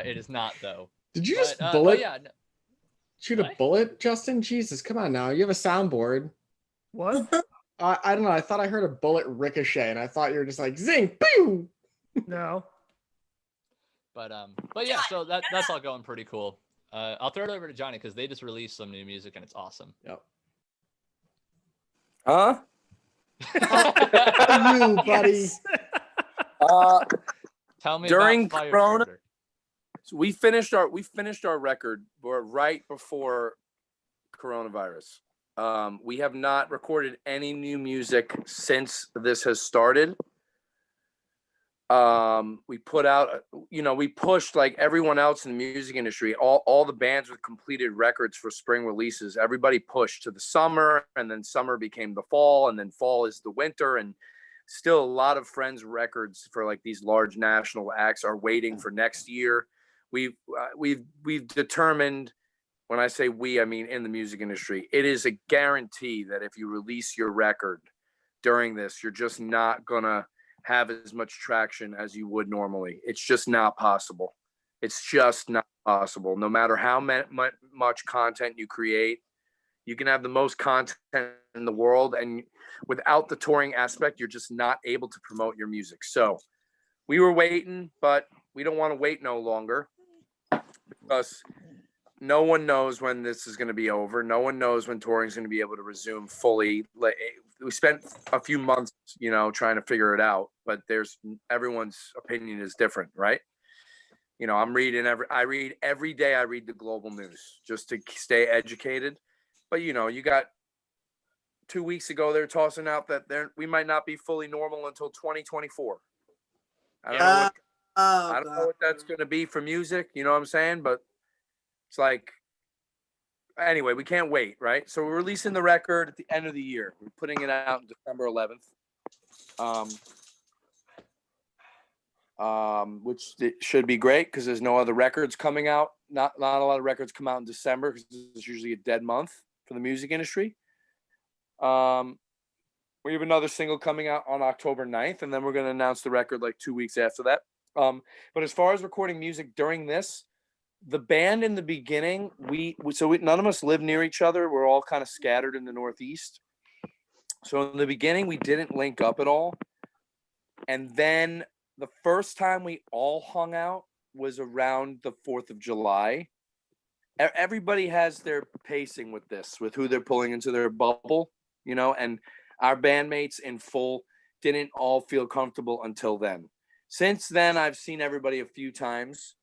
It is not though. Did you just bullet? Shoot a bullet, Justin? Jesus, come on now. You have a soundboard. What? I don't know. I thought I heard a bullet ricochet, and I thought you were just like zing, boom. No. But yeah, so that's all going pretty cool. I'll throw it over to Johnny because they just released some new music and it's awesome. Yep. Huh? You, buddy. Tell me during about Corona. Firestarter. So we finished our record. We're right before coronavirus. We have not recorded any new music since this has started. We put out, we pushed like everyone else in the music industry, all the bands with completed records for spring releases. Everybody pushed to the summer, and then summer became the fall, and then fall is the winter. And still a lot of Friends records for like these large national acts are waiting for next year. we've determined, when I say we, I mean in the music industry, it is a guarantee that if you release your record during this, you're just not gonna have as much traction as you would normally. It's just not possible. It's just not possible. No matter how much content you create, you can have the most content in the world, and without the touring aspect, you're just not able to promote your music. So we were waiting, but we don't want to wait no longer, because no one knows when this is going to be over. No one knows when touring is going to be able to resume fully. We spent a few months, trying to figure it out, but everyone's opinion is different, right? I'm reading every day. I read the global news just to stay educated. But you got 2 weeks ago, they're tossing out that we might not be fully normal until 2024. I don't know what that's going to be for music. You know what I'm saying? But it's like, anyway, we can't wait, right? So we're releasing the record at the end of the year. We're putting it out on December 11th. Which should be great because there's no other records coming out. Not a lot of records come out in December because it's usually a dead month for the music industry. We have another single coming out on October 9th, and then we're going to announce the record like 2 weeks after that. But as far as recording music during this, the band in the beginning, none of us live near each other. We're all kind of scattered in the Northeast. So in the beginning, we didn't link up at all. And then the first time we all hung out was around the 4th of July. Everybody has their pacing with this, with who they're pulling into their bubble, and our bandmates in full didn't all feel comfortable until then. Since then, I've seen everybody a few times,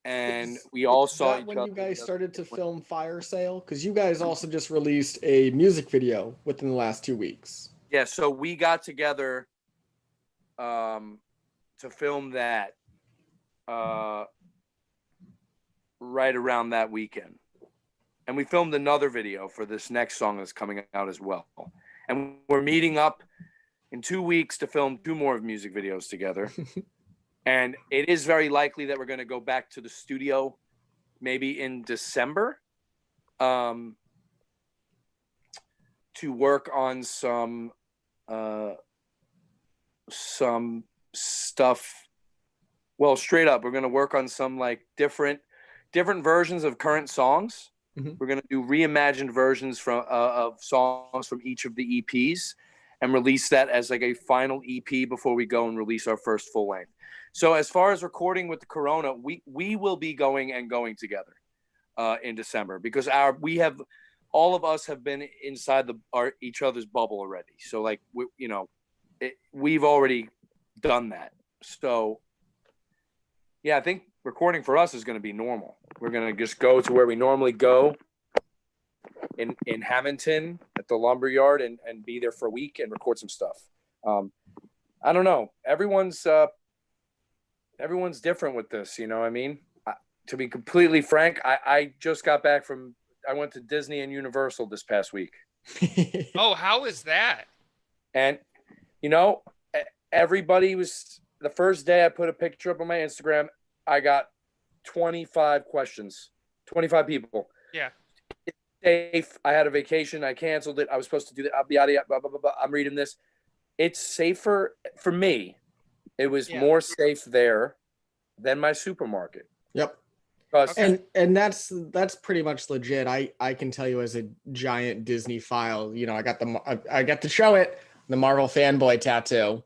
and we all saw each other. When you guys started to film Fire Sale? Because you guys also just released a music video within the last 2 weeks. Yeah, so we got together to film that right around that weekend. And we filmed another video for this next song that's coming out as well. And we're meeting up in 2 weeks to film 2 more music videos together. And it is very likely that we're going to go back to the studio maybe in December to work on some stuff. Well, straight up, we're going to work on some like different versions of current songs. Mm-hmm. We're going to do reimagined versions of songs from each of the EPs and release that as like a final EP before we go and release our first full length. So as far as recording with the Corona, we will be going together in December, because all of us have been inside each other's bubble already. So like we've already done that. So yeah, I think recording for us is going to be normal. We're going to just go to where we normally go in Hamilton at the Lumberyard and be there for a week and record some stuff. I don't know. Everyone's different with this. You know what I mean? To be completely frank, I just got back I went to Disney and Universal this past week. Oh, how is that? And, everybody was, the first day I put a picture up on my Instagram, I got 25 questions, 25 people. Yeah. It's safe. I had a vacation. I canceled it. I was supposed to do that. Blah, blah, blah, blah. I'm reading this. It's safer for me. It was more safe there than my supermarket. Yep. And that's pretty much legit. I can tell you as a giant Disney file, I got to show it, the Marvel fanboy tattoo.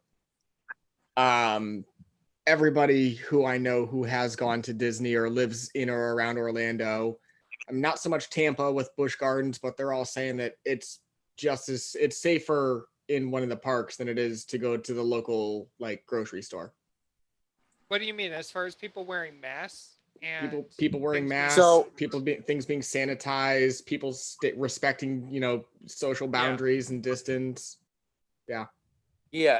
Everybody who I know who has gone to Disney or lives in or around Orlando, not so much Tampa with Busch Gardens, but they're all saying that it's safer in one of the parks than it is to go to the local like grocery store. What do you mean, as far as people wearing masks? And people wearing masks, things being sanitized, people respecting social boundaries and distance. Yeah,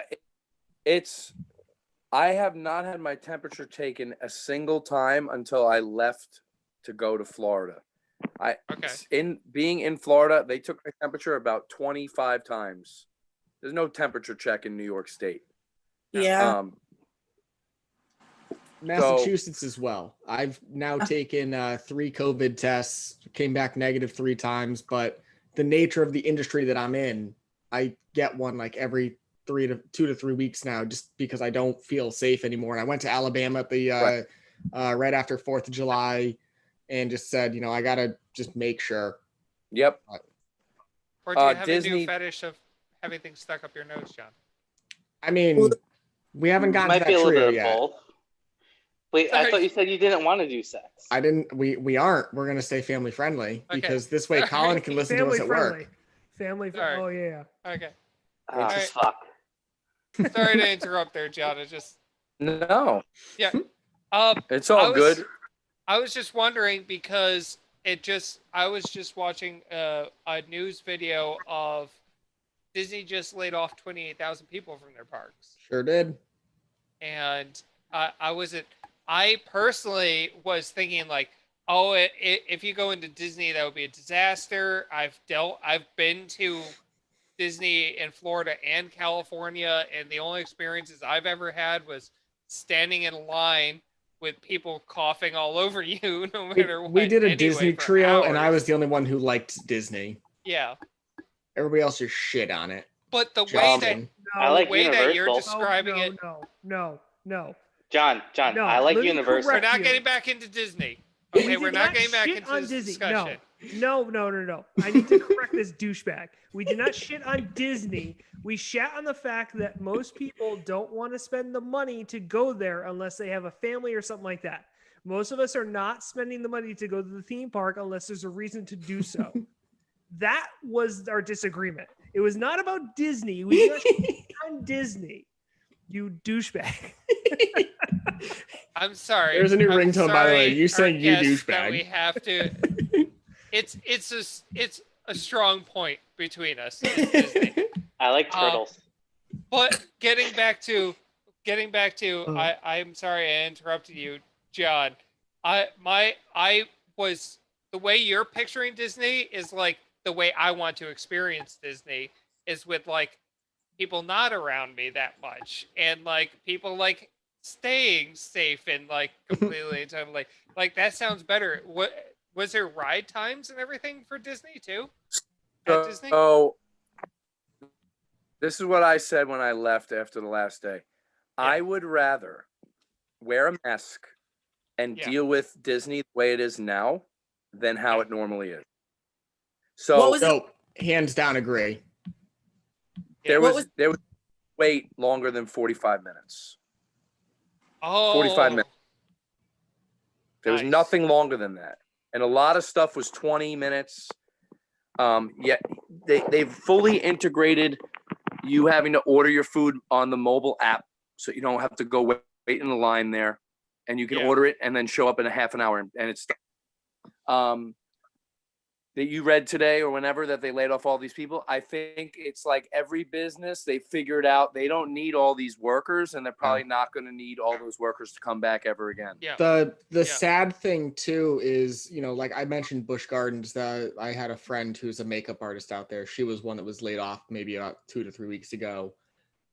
I have not had my temperature taken a single time until I left to go to Florida. Being in Florida, they took my temperature about 25 times. There's no temperature check in New York State. Yeah. Massachusetts as well. I've now taken 3 COVID tests, came back negative 3 times, but the nature of the industry that I'm in, I get one like every 2 to 3 weeks now, just because I don't feel safe anymore. And I went to Alabama at the right after 4th of July and just said, you know, I gotta just make sure. Yep. Or do you have a Disney- new fetish of having things stuck up your nose, John? I mean, we haven't gotten to Might be a that little trio bit of yet. both. Wait, I Sorry. thought you said you didn't want to do sex. I didn't. We aren't. We're gonna stay family friendly Okay. because this way Colin can listen to us Family at friendly. work. Family. Alright. Oh yeah. Okay. Just fuck. Sorry to interrupt there, John. I just No, it's all good. I was just wondering because I was just watching a news video of Disney just laid off 28,000 people from their parks. Sure did. And I personally was thinking like, oh, if you go into Disney, that would be a disaster. I've been to Disney in Florida and California, and the only experiences I've ever had was standing in line with people coughing all over you, no matter what. We did a anyway, Disney for trio, and I hours. was the only one who liked Disney. Yeah, Everybody else just shit on it. but the way that Justin. No, I like the way that you're Universal. describing no, it, no. John, No, I like let me Universal. we're correct not you. getting back into Disney. We Okay, did we're not getting back shit into on this Disney. discussion. No. I need to correct this douchebag. We did not shit on Disney. We shat on the fact that most people don't want to spend the money to go there unless they have a family or something like that. Most of us are not spending the money to go to the theme park unless there's a reason to do so. That was our disagreement. It was not about Disney. We did not shit on Disney. You douchebag. I'm sorry. There's a new I'm ringtone, by the way. sorry, You saying our you guests, that douchebag. We have to. It's a strong point between us. and Disney. I like turtles. But getting back to, I'm sorry I interrupted you, John. I was the way you're picturing Disney is like the way I want to experience Disney is with like people not around me that much and like people like staying safe and like completely and totally like that sounds better. What was there ride times and everything for Disney too? At Disney? So this is what I said when I left after the last day. I would rather wear a mask and deal with Disney the way it is now than how it normally is. So What was No, hands down agree. there What was wait longer than 45 minutes. Oh, 45 minutes. There was Nice. nothing longer than that. And a lot of stuff was 20 minutes. Yet they've fully integrated you having to order your food on the mobile app so you don't have to go wait in the line there. And you can order it and then show up in a half an hour and it's done. That you read today or whenever that they laid off all these people. I think it's like every business, they figured out they don't need all these workers and they're probably not going to need all those workers to come back ever again. Yeah. The sad thing too is, you know, like I mentioned Busch Gardens, I had a friend who's a makeup artist out there. She was one that was laid off maybe about 2 to 3 weeks ago.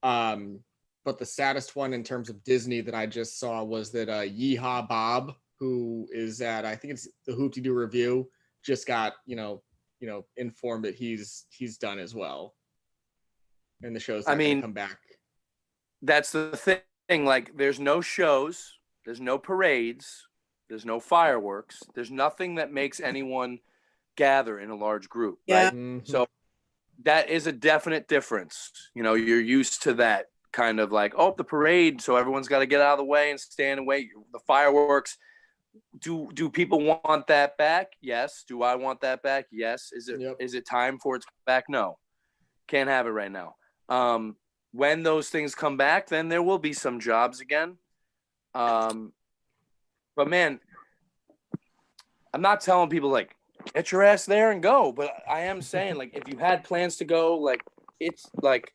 But the saddest one in terms of Disney that I just saw was that Yeehaw Bob, who is at, I think it's the Hoop-Dee-Doo Review, just got, you know, informed that he's done as well. And the show's not gonna come back. That's the thing. Like, there's no shows, there's no parades, there's no fireworks, there's nothing that makes anyone gather in a large group. Yeah. Right? Mhm. So that is a definite difference. You know, you're used to that kind of like, oh, the parade, so everyone's got to get out of the way and stand and wait. The fireworks. Do people want that back? Yes. Do I want that back? Yes. Is it time for it to come back? No. Can't have it right now. When those things come back, then there will be some jobs again. But man, I'm not telling people like get your ass there and go, but I am saying like if you had plans to go, like it's like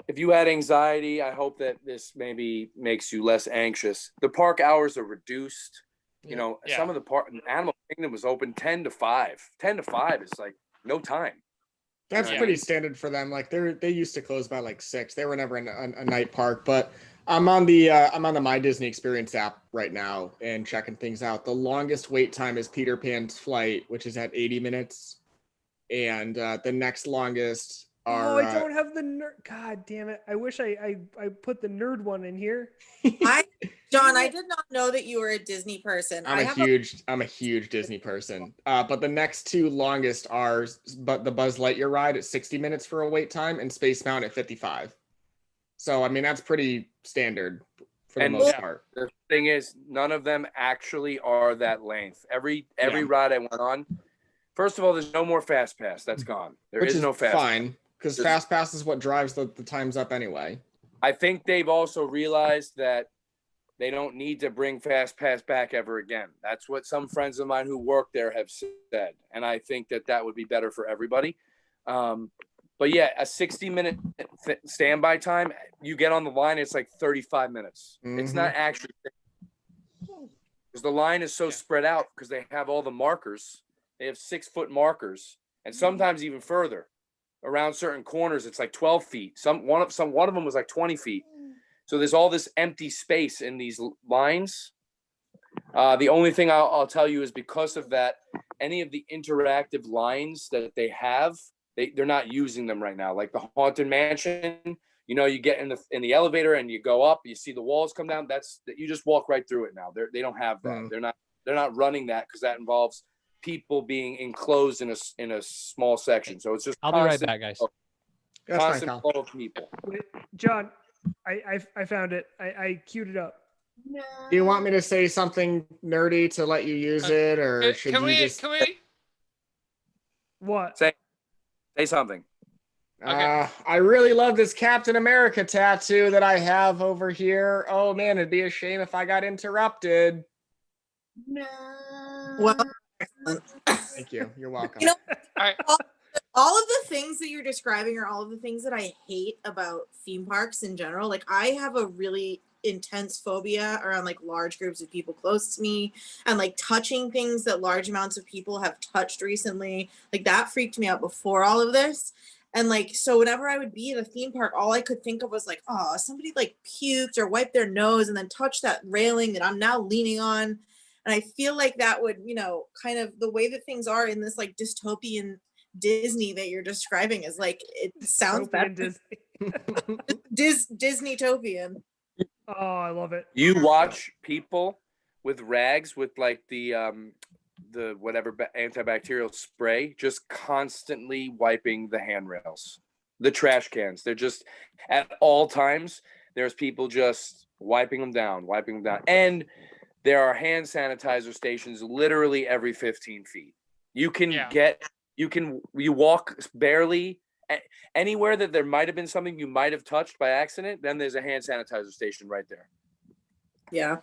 if you had anxiety, I hope that this maybe makes you less anxious. The park hours are reduced. You know, some of the Animal Kingdom was open 10 to 5. 10 to 5 is like no time. That's pretty standard for them. Like they used to close by like 6. They were never in a night park, but I'm on the My Disney Experience app right now and checking things out. The longest wait time is Peter Pan's Flight, which is at 80 minutes, and the next longest Oh, are. I don't have the nerd. God damn it! I wish I put the nerd one in here. John, I did not know that you were a Disney person. I'm a huge Disney person. But the next two longest are the Buzz Lightyear ride at 60 minutes for a wait time and Space Mountain at 55. So I mean that's pretty standard for the most part. The thing is, none of them actually are that length. Every ride I went on, first of all, there's no more Fast Pass. That's gone. There is no Fast Pass. Fine, because Fast Pass is what drives the times up anyway. I think they've also realized that they don't need to bring Fast Pass back ever again. That's what some friends of mine who work there have said, and I think that would be better for everybody. But yeah, a 60-minute standby time, you get on the line, it's like 35 minutes. Mm-hmm. It's not actually, because the line is so spread out because they have all the markers. They have 6-foot markers, and sometimes even further. Around certain corners, it's like 12 feet. One of them was like 20 feet. So there's all this empty space in these lines. The only thing I'll tell you is because of that, any of the interactive lines that they have, they're not using them right now. Like the Haunted Mansion, you get in the elevator and you go up, you see the walls come down. You just walk right through it now. They don't have that. They're not running that because that involves people being enclosed in a small section. So it's just I'll be right back, guys. Constant flow of people. Wait, John, I found it. I queued it up. No. Do you want me to say something nerdy to let you use it, or should you just? Can we? What? Say something. Okay. I really love this Captain America tattoo that I have over here. Oh man, it'd be a shame if I got interrupted. No. Well, excellent. Thank you. You're welcome. All right. All of the things that you're describing are all of the things that I hate about theme parks in general. Like I have a really intense phobia around like large groups of people close to me and like touching things that large amounts of people have touched recently. Like that freaked me out before all of this. And like, so whenever I would be in a theme park, all I could think of was like, oh, somebody like puked or wiped their nose and then touched that railing that I'm now leaning on. And I feel like that would, kind of the way that things are in this like dystopian Disney that you're describing is like, it sounds bad. Disney-topian. Oh, I love it. You watch people with rags with like the whatever antibacterial spray, just constantly wiping the handrails, the trash cans. They're just at all times. There's people just wiping them down. And there are hand sanitizer stations literally every 15 feet. You walk barely anywhere that there might have been something you might have touched by accident, then there's a hand sanitizer station right there. Yeah.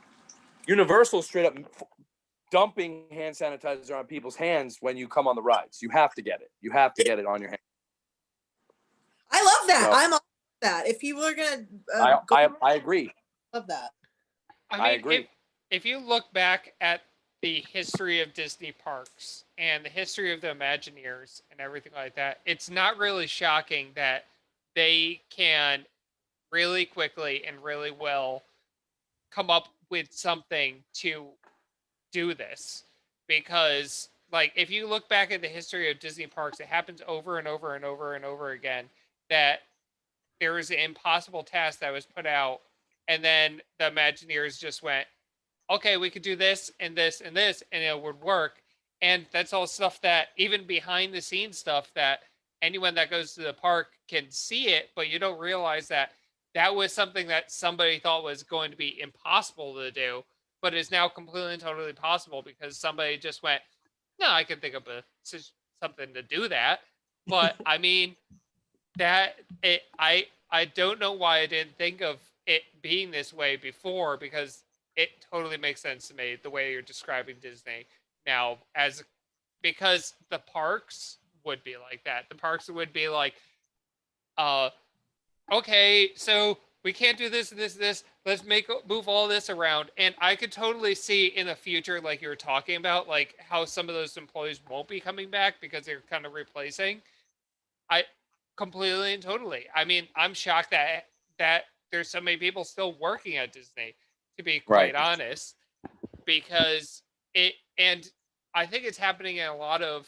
Universal straight up dumping hand sanitizer on people's hands when you come on the rides. You have to get it. You have to get it on your hand. I love that. So, I'm all that. If people are gonna, I agree. Love that. I agree. If you look back at the history of Disney parks and the history of the Imagineers and everything like that, it's not really shocking that they can really quickly and really well come up with something to do this. Because, like, if you look back at the history of Disney parks, it happens over and over and over and over again that there was an impossible task that was put out, and then the Imagineers just went, okay, we could do this and this and this, and it would work. And that's all stuff that, even behind the scenes stuff, that anyone that goes to the park can see it, but you don't realize that that was something that somebody thought was going to be impossible to do, but is now completely and totally possible because somebody just went, no, I can think of something to do that. But I mean, I don't know why I didn't think of it being this way before, because it totally makes sense to me the way you're describing Disney now, because the parks would be like that. The parks would be like, okay, so we can't do this and this and this. Let's move all this around. And I could totally see in the future, like you were talking about, like how some of those employees won't be coming back because they're kind of replacing. I completely and totally. I mean, I'm shocked that there's so many people still working at Disney, to be quite Right. honest, because and I think it's happening in a lot of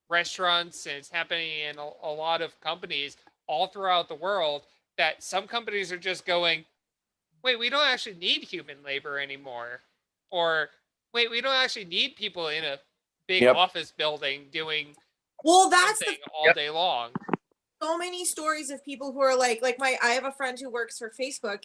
restaurants, and it's happening in a lot of companies all throughout the world, that some companies are just going, wait, we don't actually need human labor anymore. Or, wait, we don't actually need people in a big Yep. office building doing Well, that's the something all day long. so many stories of people who are like I have a friend who works for Facebook,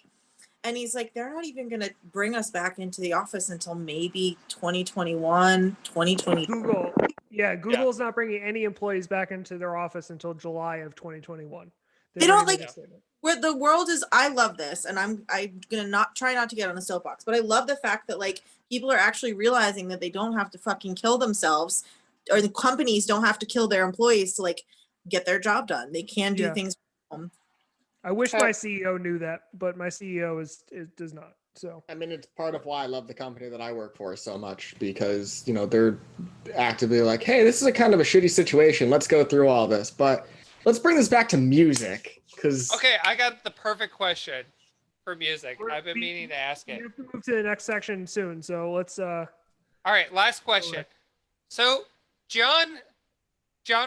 and he's like, they're not even going to bring us back into the office until maybe 2021, 2022. Google. Yeah, Google's not bringing any employees back into their office until July of 2021. They don't, already like- made a statement. Where the world is, I love this, and I'm gonna try not to get on the soapbox, but I love the fact that like people are actually realizing that they don't have to fucking kill themselves, or the companies don't have to kill their employees to like get their job done. They can do Yeah. things from home. I wish my CEO knew that, but my CEO does not. So I mean, it's part of why I love the company that I work for so much, because, you know, they're actively like, hey, this is a kind of a shitty situation. Let's go through all this. But let's bring this back to music, because Okay, I got the perfect question for music. We're- I've been we- meaning to ask we it. have to move to the next section soon. So let's All right, last question. So John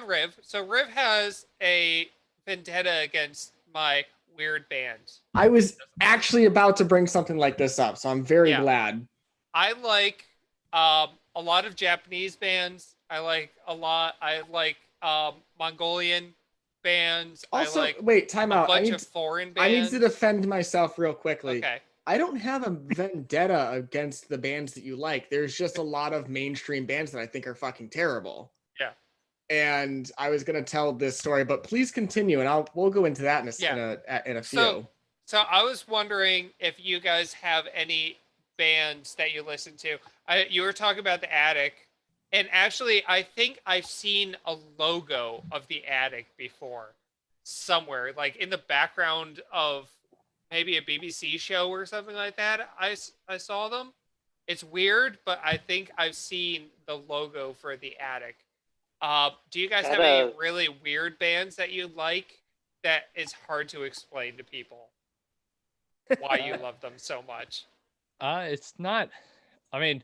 Riv. So Riv has a vendetta against my weird band. I was actually about to bring something like this up, so I'm very Yeah. glad. I like a lot of Japanese bands. I like Mongolian bands. Also, I like wait, time a out. bunch of foreign I bands. need to defend myself real quickly. Okay. I don't have a vendetta against the bands that you like. There's just a lot of mainstream bands that I think are fucking terrible. Yeah. And I was gonna tell this story, but please continue, and we'll go into that in a few. So I was wondering if you guys have any bands that you listen to. You were talking about the Attic, and actually, I think I've seen a logo of the Attic before somewhere, like in the background of maybe a BBC show or something like that. I saw them. It's weird, but I think I've seen the logo for the Attic. Do you guys have any really weird bands that you like that is hard to explain to people why you love them so much? It's not. I mean,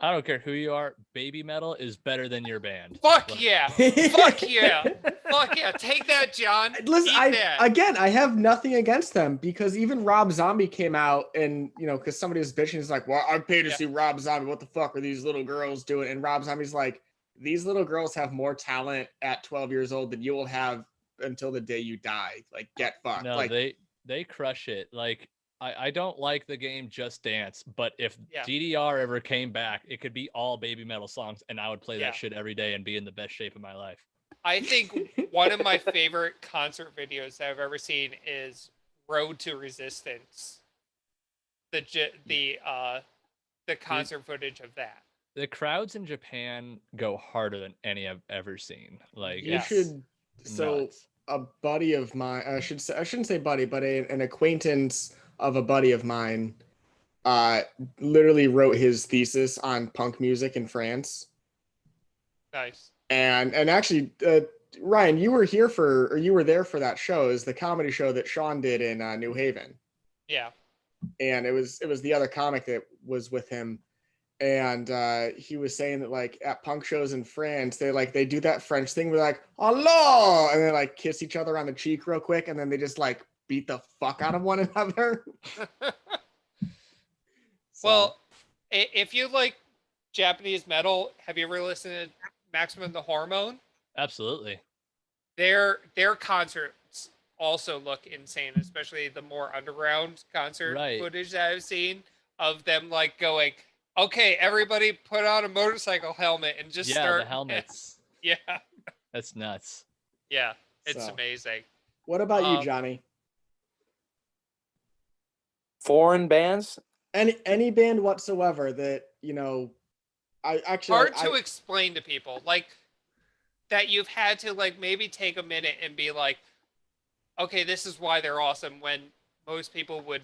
I don't care who you are. Baby metal is better than your band. Fuck Like, yeah! Fuck yeah! Fuck yeah! Take that, John. Listen, Eat that. I have nothing against them, because even Rob Zombie came out, and you know, because somebody was bitching, he's like, well, I paid to see Rob Zombie. What the fuck are these little girls doing? And Rob Zombie's like, these little girls have more talent at 12 years old than you will have until the day you die. Like, get fucked. No, like, they crush it. Like, I don't like the game Just Dance, but if Yeah. DDR ever came back, it could be all baby metal songs, and I would play Yeah. that shit every day and be in the best shape of my life. I think one of my favorite concert videos that I've ever seen is Road to Resistance. The concert footage of that. The crowds in Japan go harder than any I've ever seen. Like, you it's should. So nuts. a buddy of mine, I shouldn't say buddy, but an acquaintance of a buddy of mine, literally wrote his thesis on punk music in France. Nice. And actually, Ryan, you were there for that show. Is the comedy show that Sean did in New Haven. Yeah. And it was the other comic that was with him, and he was saying that like at punk shows in France, they do that French thing where like hello, and they like kiss each other on the cheek real quick, and then they just like beat the fuck out of one another. So, Well, if you like Japanese metal, have you ever listened to Maximum the Hormone? Absolutely. Their concerts also look insane, especially the more underground concert Right. footage that I've seen of them like going, okay, everybody put on a motorcycle helmet and just Yeah, start the helmets. Yeah, That's nuts. yeah, it's So. amazing. what about you, Johnny? Foreign bands? Any band whatsoever that, you know, Hard to explain to people, like that you've had to like maybe take a minute and be like, okay, this is why they're awesome, when most people would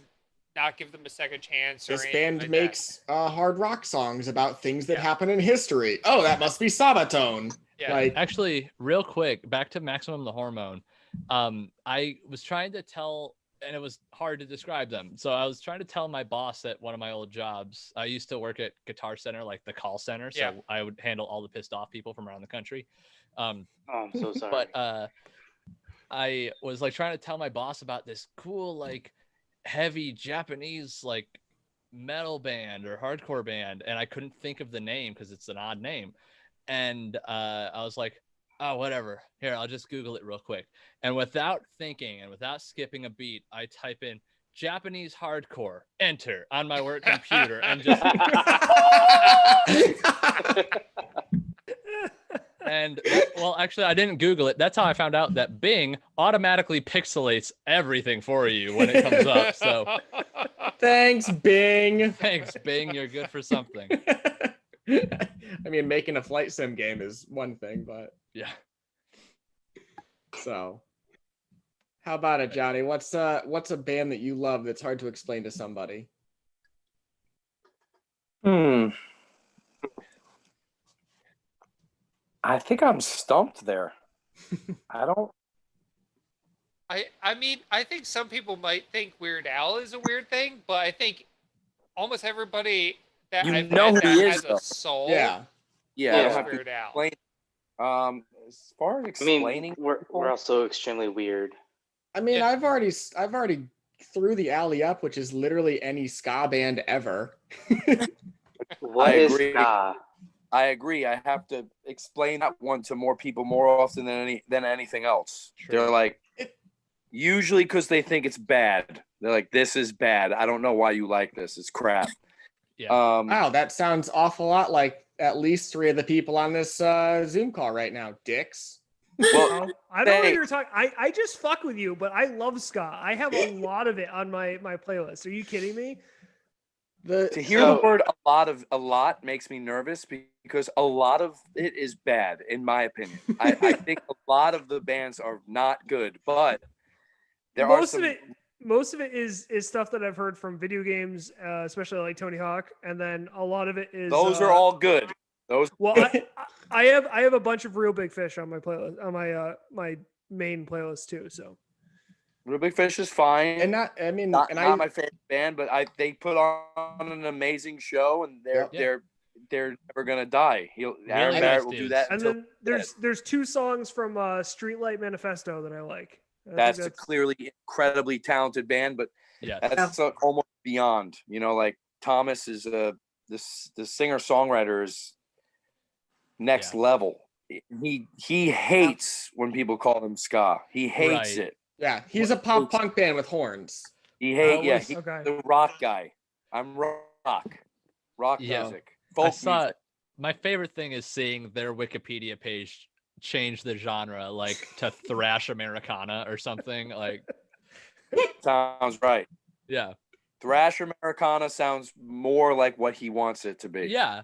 not give them a second chance. Or This anything band like makes hard rock songs about things that Yeah. happen in history. Oh, that must be Sabaton. that. Yeah. Like, Actually, real quick, back to Maximum the Hormone. I was trying to tell and it was hard to describe them. So I was trying to tell my boss at one of my old jobs. I used to work at Guitar Center, like the call center. So Yeah. I would handle all the pissed off people from around the country. Oh, I'm so sorry. But I was like trying to tell my boss about this cool, like heavy Japanese, like metal band or hardcore band. And I couldn't think of the name because it's an odd name. And I was like, oh, whatever. Here, I'll just Google it real quick. And without thinking and without skipping a beat, I type in Japanese hardcore, enter on my work computer, and just and well, actually, I didn't Google it. That's how I found out that Bing automatically pixelates everything for you when it comes up. So Thanks, Bing. thanks, Bing. You're good for something. I mean, making a flight sim game is one thing, but Yeah. so how about it, Johnny? What's a band that you love that's hard to explain to somebody? I think I'm stumped there. I don't. I mean, I think some people might think Weird Al is a weird thing, but I think almost everybody that You I've know met who that he is, has though. a soul Yeah. Yeah, I don't is have to Weird Al. explain. As far as I explaining, mean, we're also extremely weird. I mean, Yeah. I've already threw the alley up, which is literally any ska band ever. What I is agree. ska? I agree. I have to explain that one to more people more often than anything else. True. They're like, usually because they think it's bad. They're like, this is bad. I don't know why you like this. It's crap. Yeah. Wow, that sounds awful lot like at least 3 of the people on this Zoom call right now, dicks. Well, I don't know what Hey. you're talking. I just fuck with you, but I love ska. I have a lot of it on my playlist. Are you kidding me? The to hear So- the word a lot makes me nervous because a lot of it is bad, in my opinion. I think a lot of the bands are not good, but there are most some. of it is stuff that I've heard from video games, especially like Tony Hawk, and then a lot of it is Those are all good. Those. Well, I have a bunch of Real Big Fish on my playlist, on my main playlist too. So Real Big Fish is fine. and not I mean not, and not I my favorite band, but they put on an amazing show, and they're Yeah. they're never gonna die. Aaron Really Barrett nice will do dudes. that and until then there's 2 songs from Streetlight Manifesto that I like. I think that's a clearly incredibly talented band, but Yeah. that's almost beyond. You know, like Thomas is the singer songwriter is next Yeah. level. He hates when people call him ska. He hates Right. it. yeah, he's a pop punk band with horns. He hates was- he's Okay. the rock guy. I'm rock Yeah. music. I Folk saw music. my favorite thing is seeing their Wikipedia page change the genre like to thrash Americana or something. Like, Sounds right. yeah. Thrash Americana sounds more like what he wants it to be. Yeah.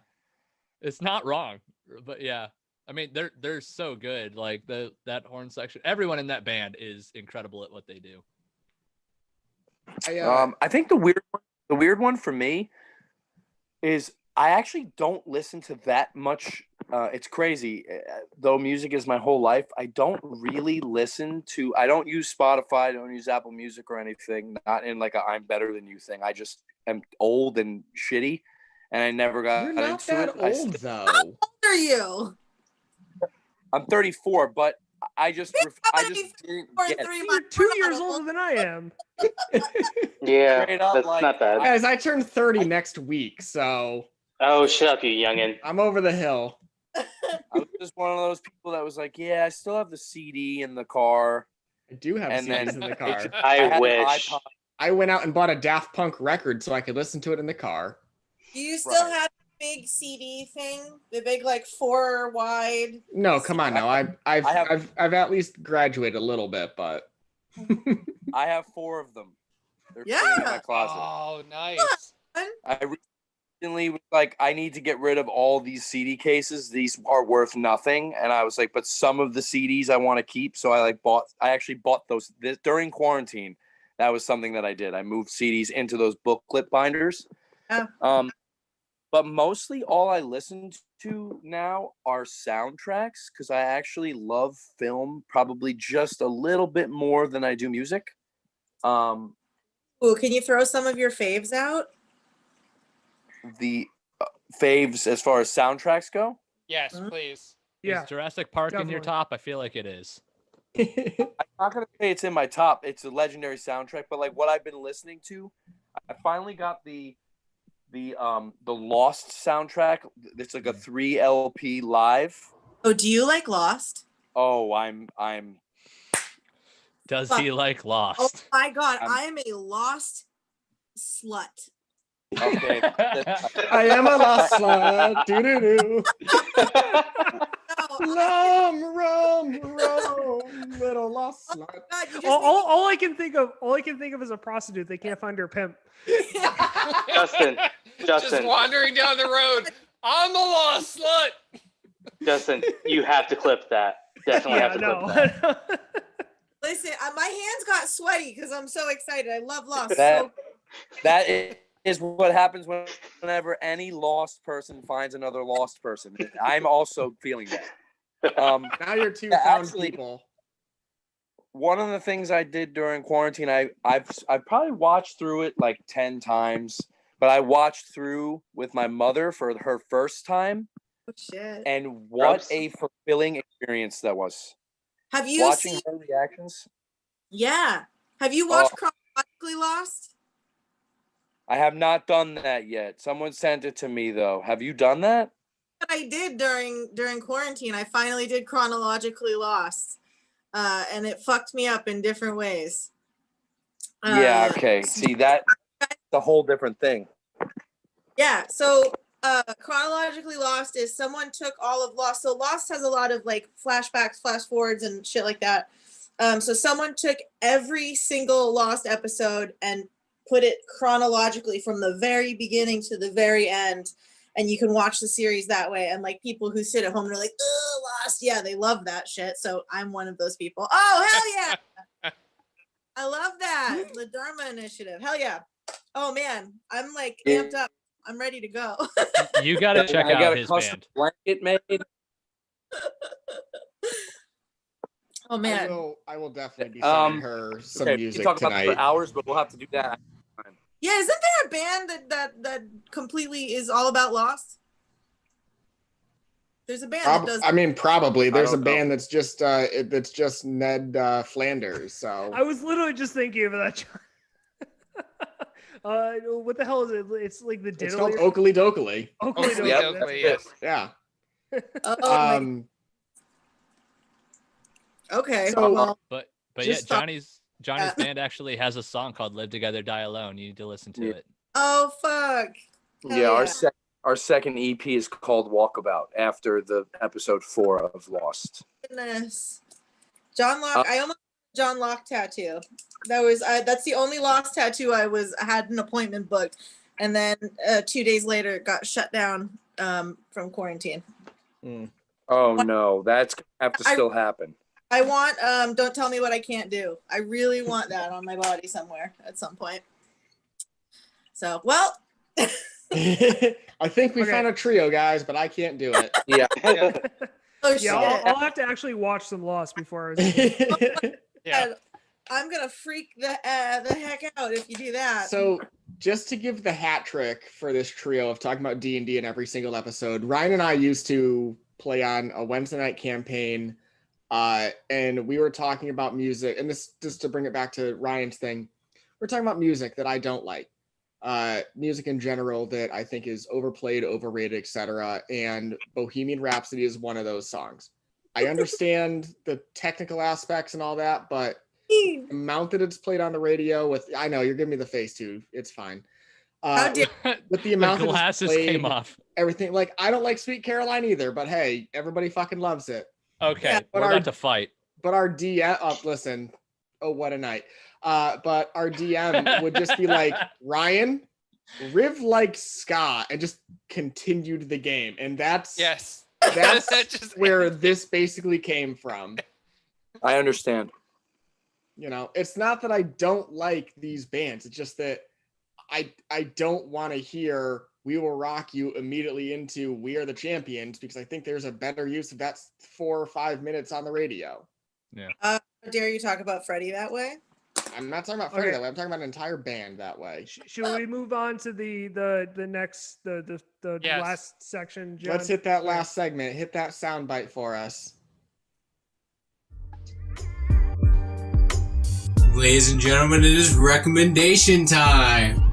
It's not wrong. But yeah. I mean, they're so good. Like that horn section. Everyone in that band is incredible at what they do. I think the weird one for me is I actually don't listen to that much. It's crazy. Though music is my whole life, I don't really listen to. I don't use Spotify. I don't use Apple Music or anything. Not in like a I'm better than you thing. I just am old and shitty, and I never got You're not into that it. old though. How old are you? I'm 34, but I just You're didn't Or get 3 You're months. 2 years older than I am. Yeah, Straight up, that's like, not bad. Guys, I turn 30 next week, so Oh, shut up, you youngin. I'm over the hill. I was just one of those people that was like, yeah, I still have the CD in the car. I do have And CDs then in the car. I had an wish. iPod. I went out and bought a Daft Punk record so I could listen to it in the car. Do you still Right. have the big CD thing? The big like 4 wide? No, come on now. I've have- I've at least graduated a little bit, but I have 4 of them. They're sitting in my Yeah. closet. Oh, nice. I recently was like, I need to get rid of all these CD cases. These are worth nothing. And I was like, but some of the CDs I want to keep. So I actually bought those during quarantine. That was something that I did. I moved CDs into those booklet binders. Oh. But mostly all I listen to now are soundtracks because I actually love film probably just a little bit more than I do music. Ooh, can you throw some of your faves out? The faves as far as soundtracks go. Yes, Huh? please. Yeah. Is Jurassic Park in your definitely. top? I feel like it is. I'm not gonna say it's in my top. It's a legendary soundtrack, but like what I've been listening to, I finally got the Lost soundtrack. It's like a 3 LP live. Oh, do you like Lost? Oh, I'm Does he like Oh Lost? my god, I'm- I am a Lost slut. okay. I am a lost slut. Doo-doo-doo. No, Rum, little lost slut. God, you just All I can think of is a prostitute. They can't find her pimp. Justin, Just wandering down the road. I'm a lost slut. Justin, you have to clip that. Definitely Yeah, have to clip that. Listen, my hands got sweaty because I'm so excited. I love Lost. That- So That is what happens whenever any lost person finds another lost person. I'm also feeling that. Now you're two Yeah, found actually- people. One of the things I did during quarantine, I've probably watched through it like 10 times, but I watched through with my mother for her first time, oh, shit. and what Scrubs? a fulfilling experience that was. Have you Watching seen? her reactions. Yeah. Have you watched Chronologically Lost? I have not done that yet. Someone sent it to me though. Have you done that? What I did during quarantine, I finally did Chronologically Lost, and it fucked me up in different ways. Yeah, okay. See, that's a whole different thing. Yeah, so Chronologically Lost is someone took all of Lost. So Lost has a lot of like flashbacks, flash forwards, and shit like that. So someone took every single Lost episode and put it chronologically from the very beginning to the very end, and you can watch the series that way. And like people who sit at home and are like, "Oh, Lost," yeah, they love that shit. So I'm one of those people. Oh hell yeah! I love that, the Dharma Initiative. Hell yeah! Oh man, I'm like amped up. I'm ready to go. You got to check I got out a his custom band. blanket made. Oh man. I will definitely be sending her some Okay, we music can talk about tonight. this for hours, but we'll have to do that. Yeah, isn't there a band that completely is all about Lost? There's a band that does. I mean, probably. There's a don't know. band that's just Ned Flanders. So I was literally just thinking of that. What the hell is it? It's like the it's diddly. called Oakley Dokley. Oakley Oakley Dokley, Dokley, that's- yes. Yeah. Oh, okay. so- Well, But yeah, Just stop Johnny's that. band actually has a song called "Live Together, Die Alone." You need to listen to Yeah. it. oh fuck. Hell Yeah, yeah. our second EP is called Walkabout after the episode 4 of Lost. Goodness. John Locke. I almost had a John Locke tattoo. That's the only Lost tattoo I had an appointment booked, and then 2 days later it got shut down from quarantine. Oh no, that's gonna have to I- still happen. I want Don't Tell Me What I Can't Do. I really want that on my body somewhere at some point. So, well, I think we Okay. found a trio, guys, but I can't do it. Yeah. oh Yeah, shit. I'll have to actually watch some Lost before I was. Yeah. I'm gonna freak the heck out if you do that. So, just to give the hat trick for this trio of talking about D&D in every single episode, Ryan and I used to play on a Wednesday night campaign, and we were talking about music. And this, just to bring it back to Ryan's thing, we're talking about music that I don't like, music in general that I think is overplayed, overrated, etc. And Bohemian Rhapsody is one of those songs. I understand the technical aspects and all that, but the amount that it's played on the radio with, I know you're giving me the face too. It's fine. How dare- With the The amount that it's glasses played, came off. everything, like I don't like Sweet Caroline either, but hey, everybody fucking loves it. Okay, Yeah, but we're our- about to fight. But our DM, listen, oh what a night. But our DM would just be like, Ryan, Riv like ska, and just continued the game, and that's Yes. that's That just- where this basically came from. I understand. You know, it's not that I don't like these bands. It's just that I don't want to hear "We Will Rock You" immediately into "We Are the Champions" because I think there's a better use of that 4 or 5 minutes on the radio. How dare you talk about Freddie that way? I'm not talking about Freddie Okay. that way. I'm talking about an entire band that way. Should we move on to the next the Yes. last section, John? Let's hit that Okay. last segment. Hit that sound bite for us. Ladies and gentlemen, it is recommendation time.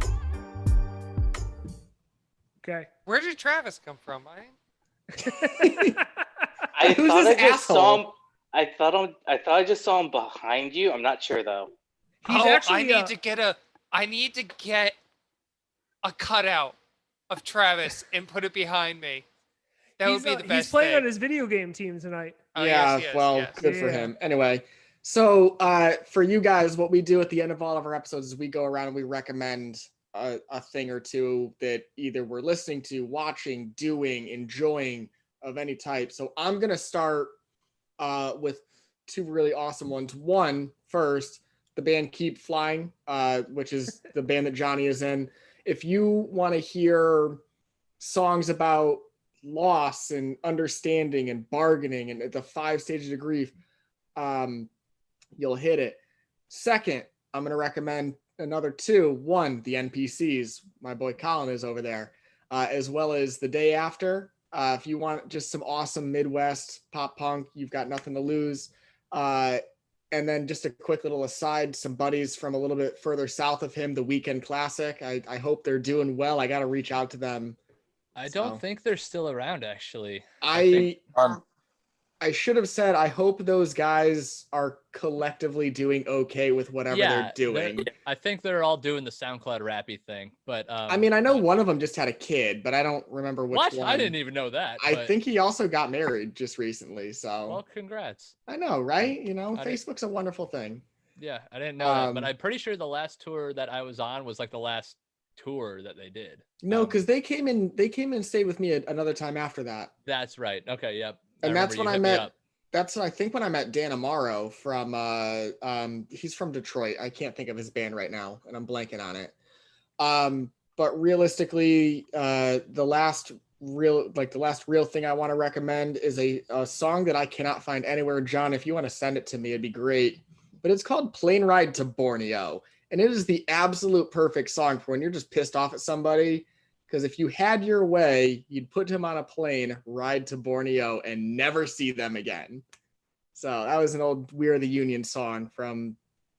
Okay. Where did Travis come from? I Who's thought this I just saw asshole? him. I thought I just saw him behind you. I'm not sure though. He's I actually need to get a cutout of Travis and put it behind me. That would be the best. He's playing thing. on his video game team tonight. Oh, Yeah, yes, well, yes. good for Yeah. him. Anyway, so for you guys, what we do at the end of all of our episodes is we go around and we recommend a thing or two that either we're listening to, watching, doing, enjoying of any type. So I'm gonna start with two really awesome ones. One, first, the band Keep Flying, which is the band that Johnny is in. If you want to hear songs about loss and understanding and bargaining and the 5 stages of grief, you'll hit it. Second, I'm going to recommend another two. One, the NPCs. My boy Colin is over there, as well as The Day After. If you want just some awesome Midwest pop punk, you've got Nothing to Lose. And then just a quick little aside, some buddies from a little bit further south of him, The Weekend Classic. I hope they're doing well. I got to reach out to them. I don't think they're still around, actually. I should have said, I hope those guys are collectively doing okay with whatever they're doing. I think they're all doing the SoundCloud rappy thing, but I mean, I know one of them just had a kid, but I don't remember which what? one. I didn't even know that. I but- think he also got married just recently. So Well, congrats. I know, right? You know, I didn't- Facebook's a wonderful thing. Yeah, I didn't know that, but Um, I'm pretty sure the last tour that I was on was like the last tour that they did. No, because they came in and stayed with me another time after that. That's right. Okay, yep. And that's when remember you I hit me met. up. That's I think when I met Dan Amaro from he's from Detroit. I can't think of his band right now, and I'm blanking on it. But realistically, the last real thing I want to recommend is a song that I cannot find anywhere. John, if you want to send it to me, it'd be great. But it's called Plane Ride to Borneo. And it is the absolute perfect song for when you're just pissed off at somebody. Because if you had your way, you'd put him on a plane, ride to Borneo, and never see them again. So that was an old We Are the Union song from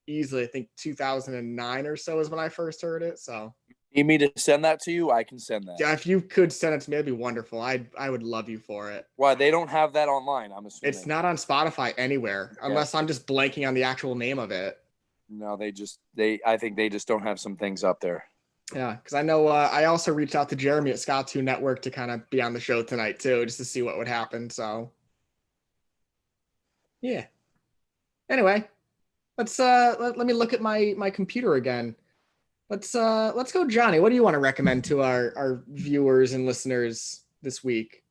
easily, I think 2009 or so is when I first heard it. So Need me to send that to you? I can send that. yeah, if you could send it to me, that'd be wonderful. I would love you for it. Why they don't have that online? I'm assuming It's not on Spotify anywhere, unless I'm just blanking on the actual name of it. No, I think they just don't have some things up there. Yeah, because I know I also reached out to Jeremy at Scott2 Network to kind of be on the show tonight too, just to see what would happen. So yeah. Anyway, let's let me look at my computer again. Let's go, Johnny. What do you want to recommend to our viewers and listeners this week?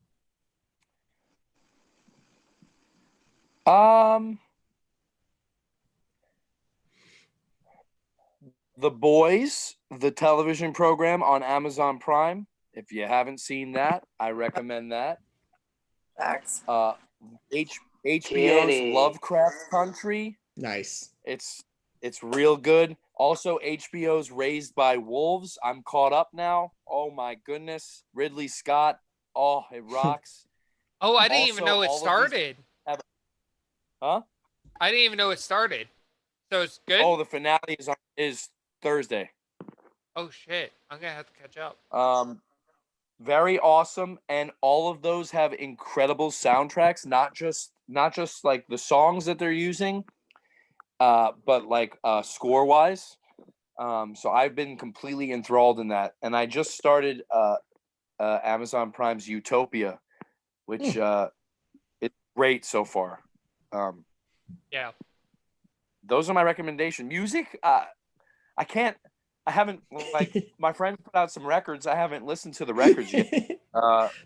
The Boys, the television program on Amazon Prime. If you haven't seen that, I recommend that. Facts. HBO's Kitty. Lovecraft Country. Nice. It's real good. Also, HBO's Raised by Wolves. I'm caught up now. Oh my goodness. Ridley Scott. Oh, it rocks. Oh, I didn't even Also, know it all of these started. Huh? I didn't even know it started. So it's good. Oh, the finale is Thursday. Oh shit! I'm gonna have to catch up. Very awesome, and all of those have incredible soundtracks. Not just like the songs that they're using, but like score wise. So I've been completely enthralled in that, and I just started Amazon Prime's Utopia, which it's great so far. Yeah. Those are my recommendation. Music, I haven't, like, my friends put out some records. I haven't listened to the records yet.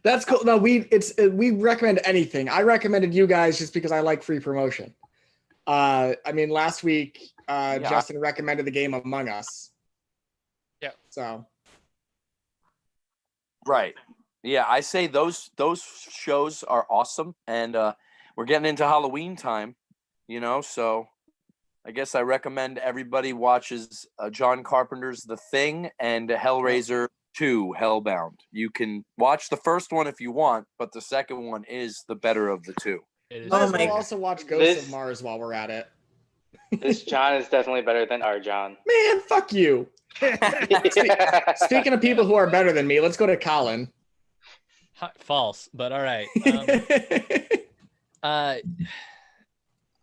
That's cool. No, we recommend anything. I recommended you guys just because I like free promotion. I mean, last week, Justin recommended the game Among Us. Yeah. So. Right. Yeah, I say those shows are awesome, and we're getting into Halloween time, so I guess I recommend everybody watches John Carpenter's The Thing and Hellraiser 2, Hellbound. You can watch the first one if you want, but the second one is the better of the two. It is Might as my well God. also watch Ghosts of This- Mars while we're at it. This John is definitely better than our John. Man, fuck you. Speaking of people who are better than me, let's go to Colin. False, but all right.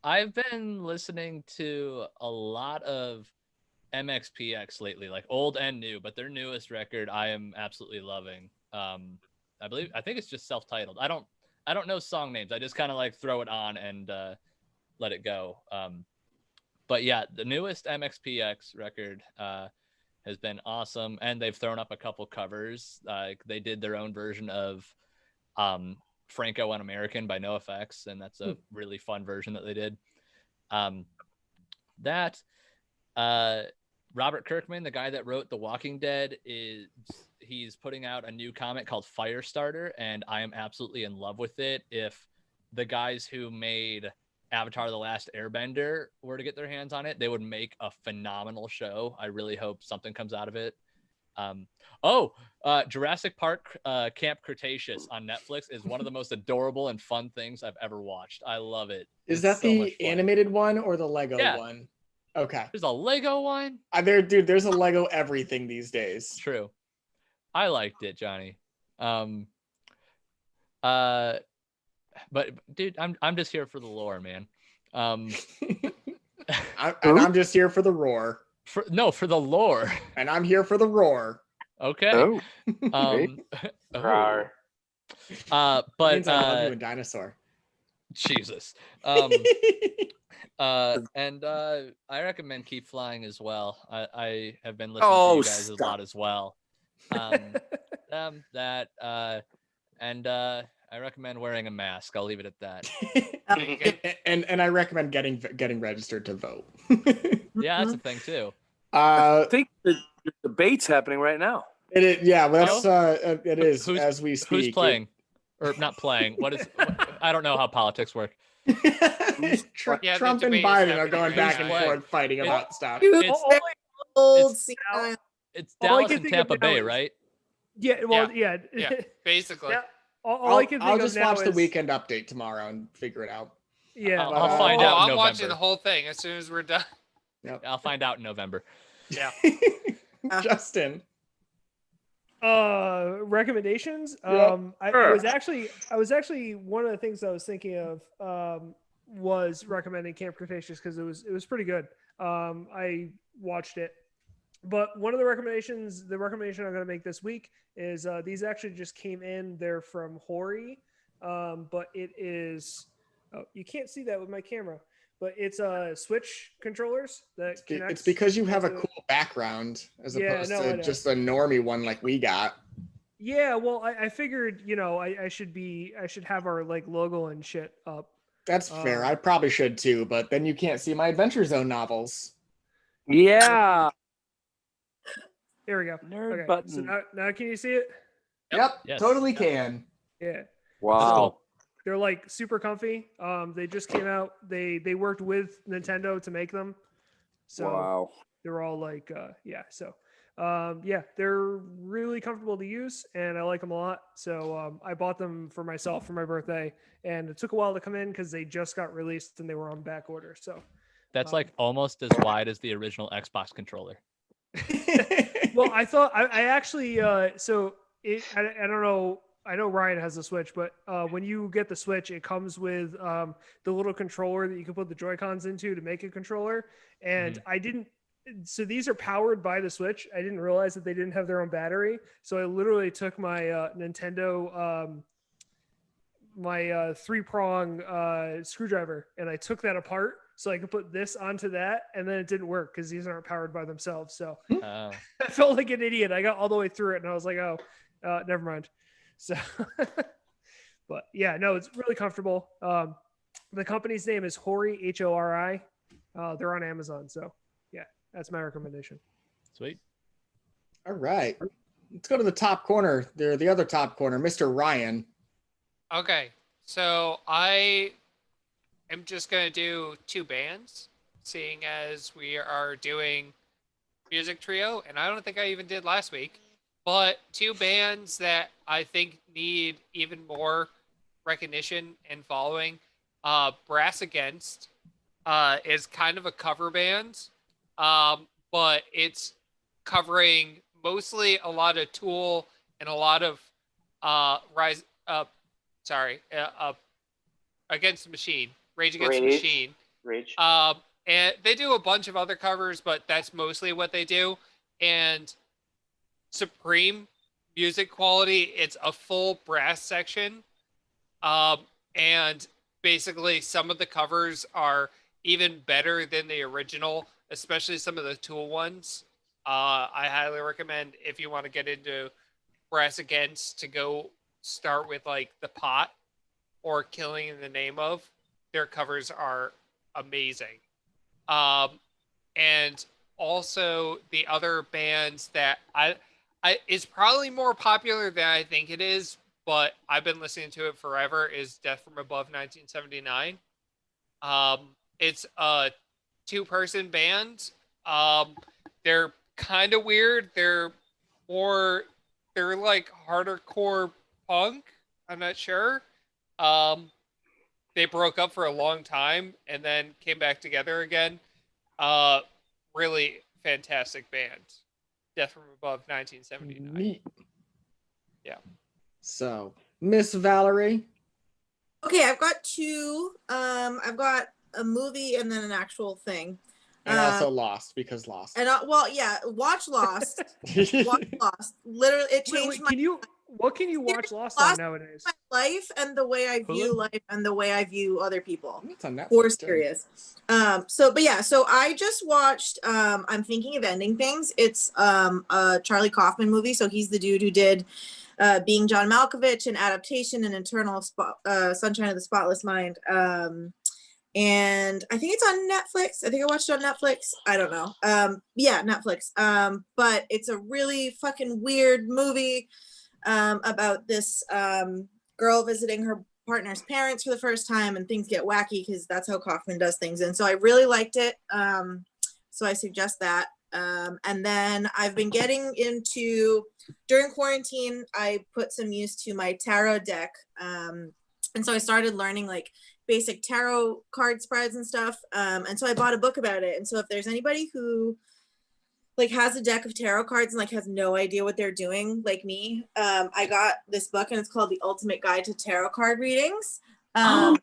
I've been listening to a lot of MXPX lately, like old and new, but their newest record I am absolutely loving. I think it's just self-titled. I don't know song names. I just kind of like throw it on and let it go. But yeah, the newest MXPX record has been awesome, and they've thrown up a couple covers. They did their own version of Franco Un-American by NoFX, and that's a really fun version that they did. Robert Kirkman, the guy that wrote The Walking Dead, he's putting out a new comic called Firestarter, and I am absolutely in love with it. If the guys who made Avatar: The Last Airbender were to get their hands on it, they would make a phenomenal show. I really hope something comes out of it. Jurassic Park Camp Cretaceous on Netflix is one of the most adorable and fun things I've ever watched. I love it. Is It's that so much the fun. animated one or the Lego Yeah. one? Okay. There's a Lego one? There's a Lego everything these days. True. I liked it, Johnny. But dude, I'm just here for the lore, man. And I'm just here for the roar. For the lore. And I'm here for the roar. Okay. Oh, Rawr. But Means I love you, a dinosaur. Jesus. And I recommend Keep Flying as well. I have been listening to you guys a lot as well. I recommend wearing a mask. I'll leave it at that. and I recommend getting registered to vote. Yeah, that's a thing too. I think the debate's happening right now. It is, yeah, well, that's it is as we speak. Who's playing? Or not playing? I don't know how politics work. Trump Yeah, the and debate is Biden are happening going right back now. and forth fighting about stuff. It's, Old it's- senile. it's All I Dallas can and think of Tampa now Bay, is- right? Yeah, well, yeah. Yeah, basically. Yeah, all I can think I'll of just now watch the is- weekend update tomorrow and figure it out. Yeah, I'll find out in I'm November. watching the whole thing as soon as we're done. I'll find out in November. Yeah. Justin. Recommendations. Yeah, I was actually one of the things I was thinking of was recommending Camp Cretaceous because it was pretty good. I watched it, but one of the recommendation I'm going to make this week is these actually just came in. They're from Hori, but it is you can't see that with my camera, but it's Switch controllers that connects. It's because you have a to- cool background as Yeah, opposed no, I to know. just a normie one like we got. Yeah, well, I figured, I should have our like logo and shit up. That's fair. I probably should too, but then you can't see my Adventure Zone novels. Yeah. Here we go. Nerd Okay, button. so now can you see it? Yep, Yes. totally can. Yeah, Wow. they're like super comfy. They just came out. They worked with Nintendo to make them, so Wow. they're all like they're really comfortable to use, and I like them a lot. So I bought them for myself for my birthday, and it took a while to come in because they just got released and they were on back order. So That's like almost as wide as the original Xbox controller. well, I thought I actually I don't know. I know Ryan has the Switch, but when you get the Switch, it comes with the little controller that you can put the Joy-Cons into to make a controller. And I didn't. So these are powered by the Switch. I didn't realize that they didn't have their own battery. So I literally took my Nintendo my 3-prong screwdriver and I took that apart so I could put this onto that, and then it didn't work because these aren't powered by themselves. So Oh. I felt like an idiot. I got all the way through it and I was like, oh, never mind. So, but yeah, no, it's really comfortable. The company's name is Hori, Hori. They're on Amazon. So yeah, that's my recommendation. Sweet. All right. Let's go to the top corner. They're the other top corner, Mr. Ryan. Okay, so I am just gonna do 2 bands. seeing as we are doing music trio, and I don't think I even did last week. But two bands that I think need even more recognition and following. Brass Against is kind of a cover band, but it's covering mostly a lot of Tool and a lot of Rise. Against the Machine, Rage Against the Machine. Rage. And they do a bunch of other covers, but that's mostly what they do. And supreme music quality. It's a full brass section. And basically some of the covers are even better than the original, especially some of the Tool ones. I highly recommend, if you want to get into Brass Against, to go start with like The Pot or Killing in the Name Of. Their covers are amazing. And also the other bands that I is probably more popular than I think it is, but I've been listening to it forever, is Death from Above 1979. It's a two-person band. They're kind of weird. They're like hardcore punk. I'm not sure. They broke up for a long time and then came back together again. Really fantastic band. Death from Above 1979. Neat. Yeah. So, Miss Valerie. Okay, I've got two. I've got a movie and then an actual thing. And also Lost, because Lost. And watch Lost. Watch Lost. Literally, it changed What can you watch Lost Lost on nowadays? my life and the way I view Hulu? life and the way I view other people. It's on Netflix, For too. serious. So I just watched I'm Thinking of Ending Things. It's a Charlie Kaufman movie. So he's the dude who did Being John Malkovich and Adaptation and Eternal Sunshine of the Spotless Mind. And I think it's on Netflix. I think I watched it on Netflix. I don't know. Netflix. But it's a really fucking weird movie about this girl visiting her partner's parents for the first time, and things get wacky because that's how Kaufman does things. And so I really liked it. So I suggest that. And then I've been getting into, during quarantine, I put some use to my tarot deck. And so I started learning like basic tarot card spreads and stuff. And so I bought a book about it. And so if there's anybody who like has a deck of tarot cards and like has no idea what they're doing, like me, I got this book and it's called The Ultimate Guide to Tarot Card Readings. I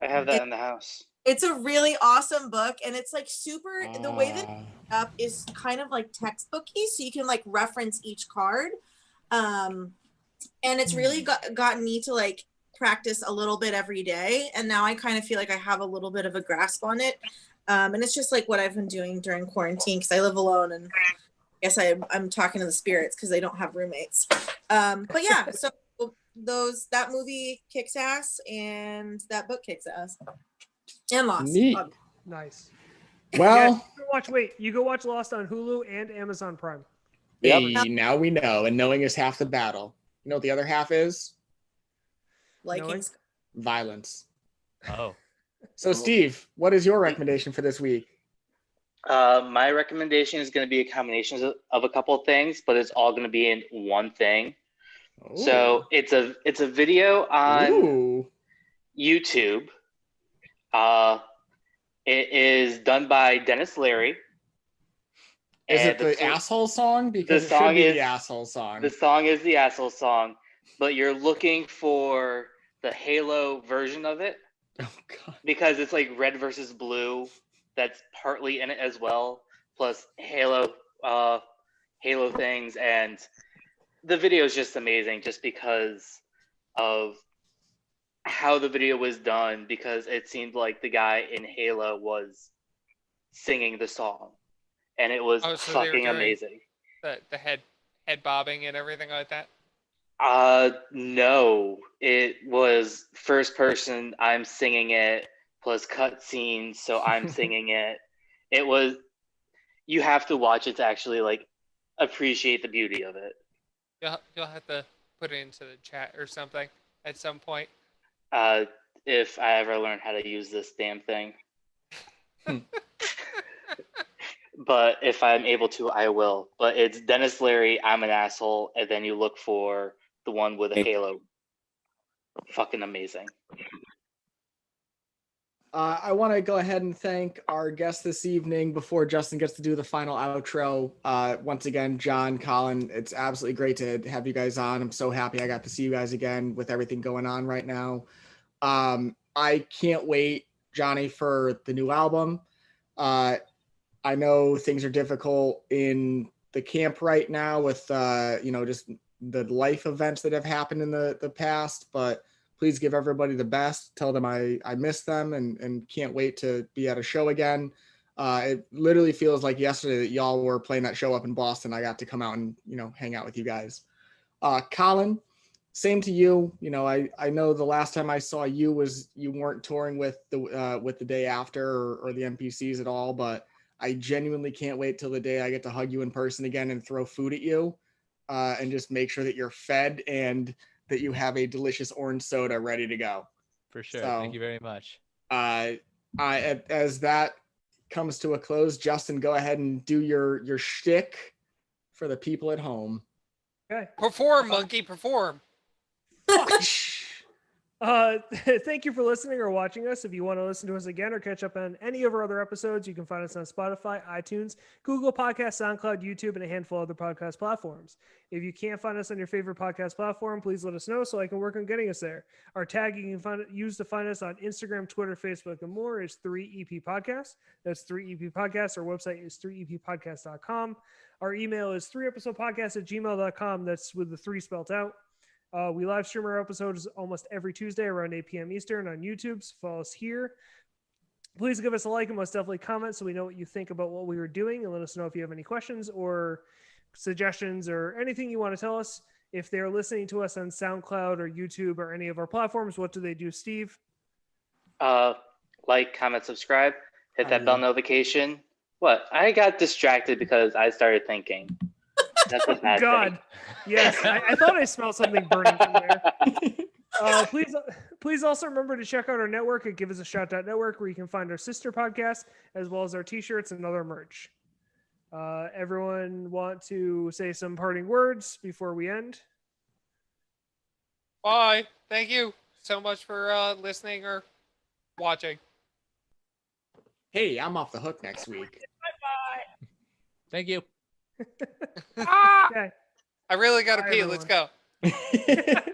have that in the house. It's a really awesome book, and it's like super, the way that it's up is kind of like textbooky, so you can like reference each card. And it's really gotten me to like practice a little bit every day, and now I kind of feel like I have a little bit of a grasp on it. And it's just like what I've been doing during quarantine because I live alone, and I guess I'm talking to the spirits because they don't have roommates. But yeah, so that movie kicks ass, and that book kicks ass. And Lost. Neat. Nice. Well, You go watch Lost on Hulu and Amazon Prime. hey, now we know, and knowing is half the battle. You know what the other half is? Liking. Violence. Oh. So, Steve, what is your recommendation for this week? My recommendation is going to be a combination of a couple of things, but it's all going to be in one thing. Ooh. So it's a video on YouTube. It is done by Dennis Leary. Is it the asshole song? Because the song is the asshole song. The song is the asshole song, but you're looking for the Halo version of it. Oh god. Because it's like red versus blue. That's partly in it as well. Plus Halo things, and the video is just amazing just because of how the video was done, because it seemed like the guy in Halo was singing the song, and it was fucking amazing. The head bobbing and everything like that. No, it was first person. I'm singing it plus cutscenes, so I'm singing it. It was. You have to watch it to actually like appreciate the beauty of it. You'll have to put it into the chat or something at some point. If I ever learn how to use this damn thing. but if I'm able to, I will. But it's Dennis Leary, I'm an asshole, and then you look for the one with a halo. Fucking amazing. I want to go ahead and thank our guest this evening before Justin gets to do the final outro. Once again, John, Colin, it's absolutely great to have you guys on. I'm so happy I got to see you guys again with everything going on right now. I can't wait, Johnny, for the new album. I know things are difficult in the camp right now with, just the life events that have happened in the past, but please give everybody the best. Tell them I miss them and can't wait to be at a show again. It literally feels like yesterday that y'all were playing that show up in Boston. I got to come out and, hang out with you guys. Colin, same to you. I know the last time I saw you was you weren't touring with the Day After or the NPCs at all, but I genuinely can't wait till the day I get to hug you in person again and throw food at you and just make sure that you're fed and that you have a delicious orange soda ready to go. For sure. So, thank you very much. As that comes to a close, Justin, go ahead and do your shtick for the people at home. Okay. Perform, monkey, perform. Thank you for listening or watching us. If you want to listen to us again or catch up on any of our other episodes, you can find us on Spotify, iTunes, Google Podcasts, SoundCloud, YouTube, and a handful of other podcast platforms. If you can't find us on your favorite podcast platform, please let us know so I can work on getting us there. Our tag you can use to find us on Instagram, Twitter, Facebook, and more is 3EP Podcast. That's 3EP Podcast. Our website is 3eppodcast.com. Our email is 3episodepodcast@gmail.com. That's with the 3 spelled out. We live stream our episodes almost every Tuesday around 8 p.m. Eastern on YouTube. So follow us here. Please give us a like and most definitely comment so we know what you think about what we were doing, and let us know if you have any questions or suggestions or anything you want to tell us. If they're listening to us on SoundCloud or YouTube or any of our platforms, what do they do, Steve? Like, comment, subscribe, hit that bell notification. What? I got distracted because I started thinking. That's a bad thing. Yes, I thought I smelled something burning from there. Please also remember to check out our network at giveusashout.network, where you can find our sister podcast as well as our t-shirts and other merch. Everyone want to say some parting words before we end? Bye. Thank you so much for listening or watching. Hey, I'm off the hook next week. Bye-bye. Thank you. Ah! Okay. I really got to Bye, pee. everyone. Let's go.